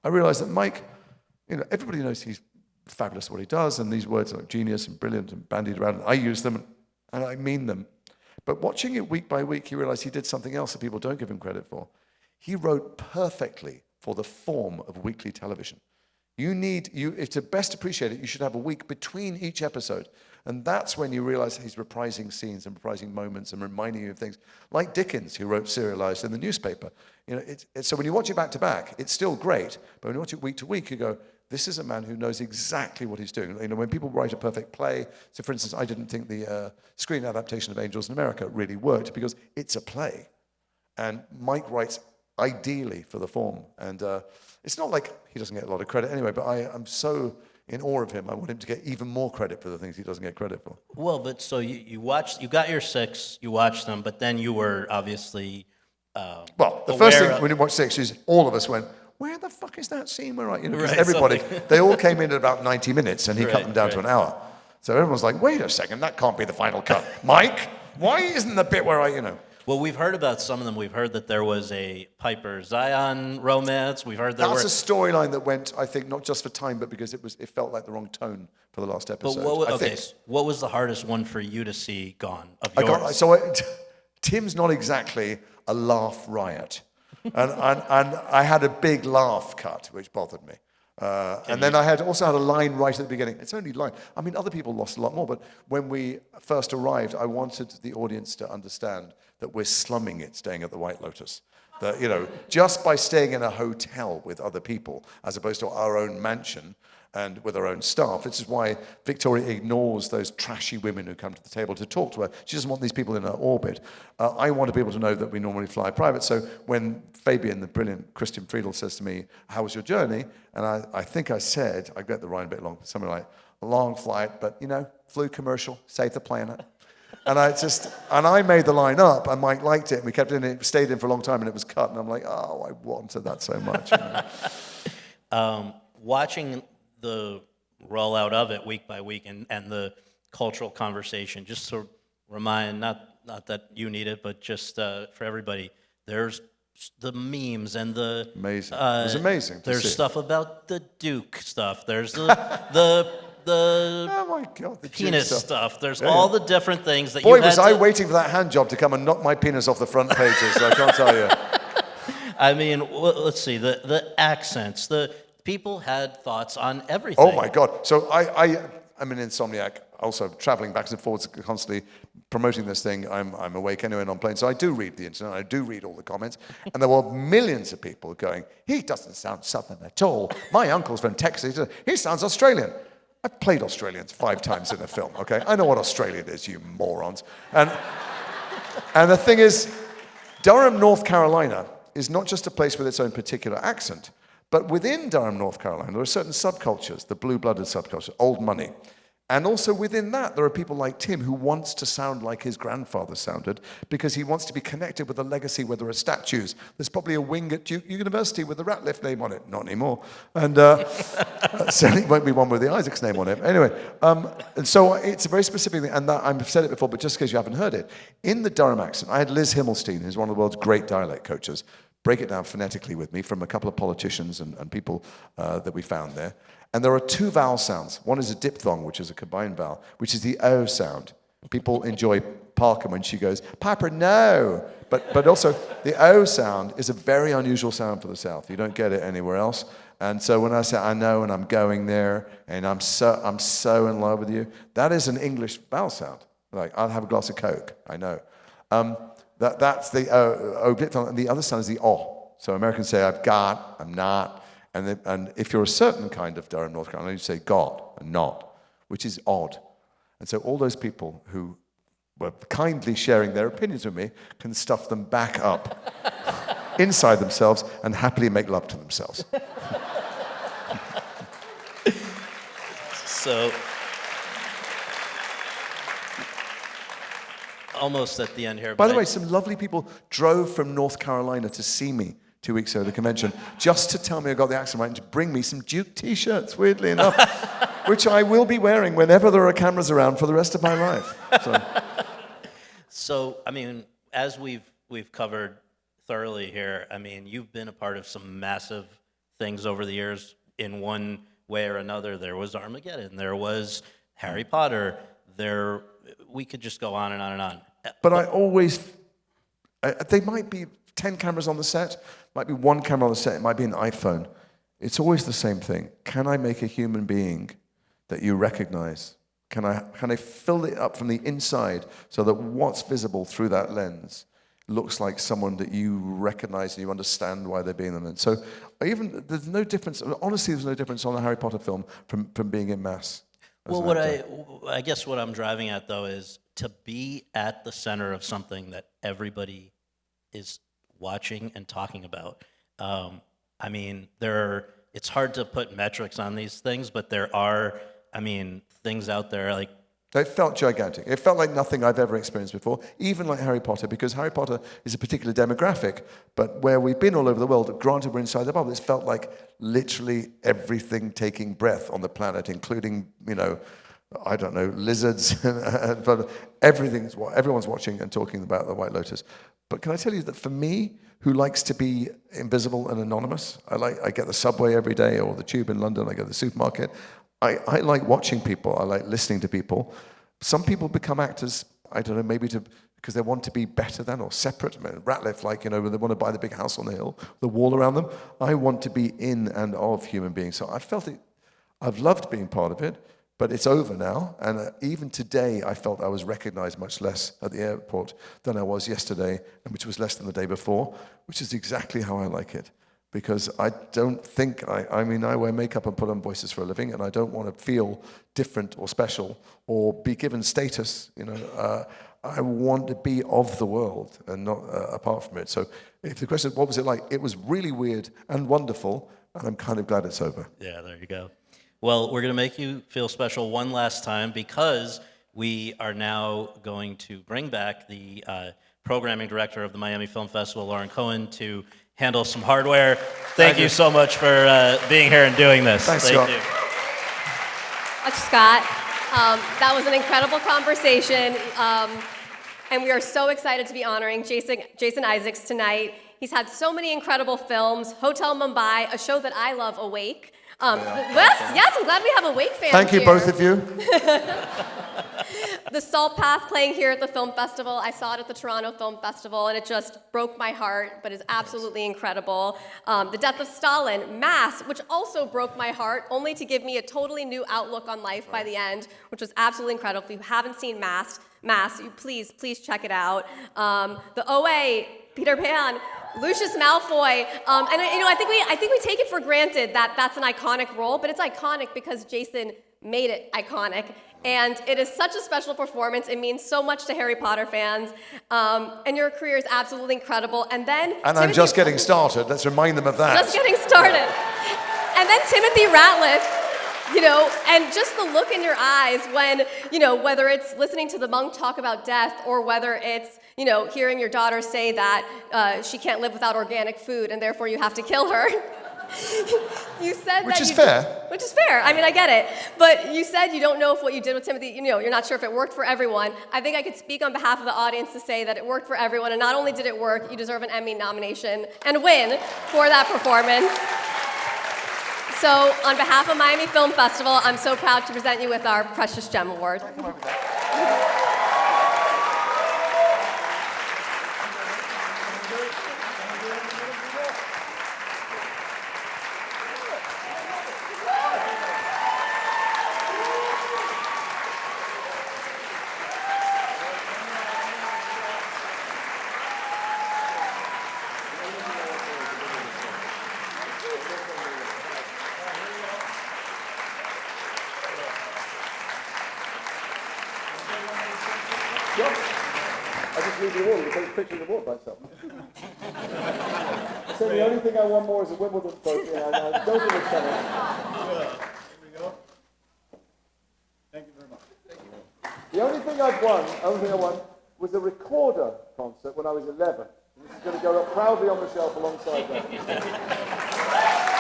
I realized that Mike, everybody knows he's fabulous at what he does, and these words like genius and brilliant and bandied around, and I use them and I mean them. But watching it week by week, he realized he did something else that people don't give him credit for. He wrote perfectly for the form of weekly television. If to best appreciate it, you should have a week between each episode. And that's when you realize he's reprising scenes and reprising moments and reminding you of things. Like Dickens, who wrote serialized in the newspaper. So when you watch it back to back, it's still great. But when you watch it week to week, you go, this is a man who knows exactly what he's doing. When people write a perfect play, so for instance, I didn't think the screen adaptation of Angels in America really worked because it's a play. And Mike writes ideally for the form. And it's not like he doesn't get a lot of credit anyway, but I'm so in awe of him. I want him to get even more credit for the things he doesn't get credit for. Well, but so you got your 6, you watched them, but then you were obviously the first thing when you watch 6 is all of us went, where the fuck is that scene? Because everybody, they all came in at about 90 minutes and he cut them down to an hour. So everyone's like, wait a second, that can't be the final cut. Mike, why isn't the bit where Well, we've heard about some of them. We've heard that there was a Piper Zion romance. We've heard that's a storyline that went, I think, not just for time, but because it felt like the wrong tone for the last episode. But what was the hardest one for you to see gone of yours? Tim's not exactly a laugh riot. and I had a big laugh cut, which bothered me. And then I also had a line right at the beginning. It's only a line. I mean, other people lost a lot more, but when we first arrived, I wanted the audience to understand that we're slumming it staying at the White Lotus. That, just by staying in a hotel with other people, as opposed to our own mansion and with our own staff. This is why Victoria ignores those trashy women who come to the table to talk to her. She doesn't want these people in her orbit. I want people to know that we normally fly private. So when Fabian, the brilliant Christian Friedel, says to me, how was your journey? And I think I said, I get the rhyme a bit long, something like, a long flight, but, flew commercial, saved the planet. And I made the line up, and Mike liked it, and we kept it in, it stayed in for a long time, and it was cut, and I'm like, I wanted that so much. Watching the rollout of it week by week and the cultural conversation, just to remind, not that you need it, but just for everybody, there's the memes and the... Amazing. It was amazing to There's see. stuff about the Duke stuff. There's the oh my God, the penis Duke stuff. There's all the different things that Boy, you had was I waiting for that hand job to come and knock my penis off the front pages, I can't tell you. I mean, let's see, the accents, the people had thoughts on everything. Oh my God. So I'm an insomniac, also traveling backwards and forwards, constantly promoting this thing. I'm awake anyway and on planes. So I do read the internet, I do read all the comments. And there were millions of people going, he doesn't sound Southern at all. My uncle's from Texas, he sounds Australian. I've played Australians 5 times in a film, okay? I know what Australian is, you morons. And the thing is, Durham, North Carolina is not just a place with its own particular accent, but within Durham, North Carolina, there are certain subcultures, the blue-blooded subculture, old money. And also within that, there are people like Tim who wants to sound like his grandfather sounded because he wants to be connected with a legacy where there are statues. There's probably a wing at Duke University with the Ratliff name on it. Not anymore. And certainly won't be one with the Isaacs name on it. Anyway, and so it's a very specific thing, and I've said it before, but just in case you haven't heard it, in the Durham accent, I had Liz Himmelstein, who's one of the world's great dialect coaches, break it down phonetically with me from a couple of politicians and people that we found there. And there are two vowel sounds. One is a diphthong, which is a combined vowel, which is the O sound. People enjoy Parker when she goes, Piper, no! But also, the O sound is a very unusual sound for the South. You don't get it anywhere else. And so when I say I know and I'm going there and I'm so in love with you, that is an English vowel sound. Like, I'll have a glass of Coke, I know. That's the O diphthong, and the other sound is the O. So Americans say I've got, I'm not, and if you're a certain kind of Durham, North Carolina, you say got and not, which is odd. And so all those people who were kindly sharing their opinions with me can stuff them back up inside themselves and happily make love to themselves. So, almost at the end here. By the way, some lovely people drove from North Carolina to see me 2 weeks ago at the convention, just to tell me I got the accent right and to bring me some Duke t-shirts, weirdly enough, which I will be wearing whenever there are cameras around for the rest of my life. So, I mean, as we've covered thoroughly here, I mean, you've been a part of some massive things over the years in one way or another. There was Armageddon, there was Harry Potter, we could just go on and on and on. But I always, they might be 10 cameras on the set, might be one camera on the set, it might be an iPhone. It's always the same thing. Can I make a human being that you recognize? Can I fill it up from the inside so that what's visible through that lens looks like someone that you recognize and you understand why they're being them? So even there's no difference. Honestly, there's no difference on a Harry Potter film from being in mass. Well, I guess what I'm driving at though is to be at the center of something that everybody is watching and talking about. I mean, it's hard to put metrics on these things, but there are, I mean, things out there like. It felt gigantic. It felt like nothing I've ever experienced before, even like Harry Potter, because Harry Potter is a particular demographic, but where we've been all over the world, granted we're inside the bubble, it's felt like literally everything taking breath on the planet, including, I don't know, lizards, but everyone's watching and talking about the White Lotus. But can I tell you that for me, who likes to be invisible and anonymous, I get the subway every day or the tube in London, I go to the supermarket, I like watching people, I like listening to people. Some people become actors, I don't know, maybe because they want to be better than or separate. Ratliff, when they want to buy the big house on the hill, the wall around them. I want to be in and of human beings. So I felt it, I've loved being part of it, but it's over now. And even today, I felt I was recognized much less at the airport than I was yesterday, and which was less than the day before, which is exactly how I like it. Because I don't think, I wear makeup and put on voices for a living, and I don't want to feel different or special or be given status, I want to be of the world and not apart from it. So if the question is, what was it like? It was really weird and wonderful, and I'm kind of glad it's over. Yeah, there you go. Well, we're going to make you feel special one last time because we are now going to bring back the programming director of the Miami Film Festival, Lauren Cohen, to handle some hardware. Thank you so much for being here and doing this. Thanks, Scott. Thank you. Much, Scott. That was an incredible conversation, and we are so excited to be honoring Jason Isaacs tonight. He's had so many incredible films, Hotel Mumbai, a show that I love, Awake. Yes, I'm glad we have Awake fans Thank you, here. both of you. The Salt Path playing here at the film festival. I saw it at the Toronto Film Festival, and it just broke my heart, but is absolutely incredible. The Death of Stalin, Mass, which also broke my heart, only to give me a totally new outlook on life by the end, which was absolutely incredible. If you haven't seen Mass, you please check it out. The OA, Peter Pan, Lucius Malfoy, and I think we take it for granted that that's an iconic role, but it's iconic because Jason made it iconic. And it is such a special performance. It means so much to Harry Potter fans. And your career is absolutely incredible. And then I'm just getting started. Let's remind them of that. Just getting started. And then Timothy Ratliff, and just the look in your eyes when, whether it's listening to the monk talk about death or whether it's, hearing your daughter say that she can't live without organic food and therefore you have to kill her. You said Which that is you- fair. Which is fair. I mean, I get it. But you said you don't know if what you did with Timothy, you're not sure if it worked for everyone. I think I could speak on behalf of the audience to say that it worked for everyone. And not only did it work, you deserve an Emmy nomination and win for that performance. So on behalf of Miami Film Festival, I'm so proud to present you with our Precious Gem Award. I just leave the award, take a picture of the award by itself. So the only thing I want more is a Wimbledon trophy, and I don't give a tennis. Thank you very much. The only thing I won was a recorder concert when I was 11. This is going to go up proudly on the shelf alongside that.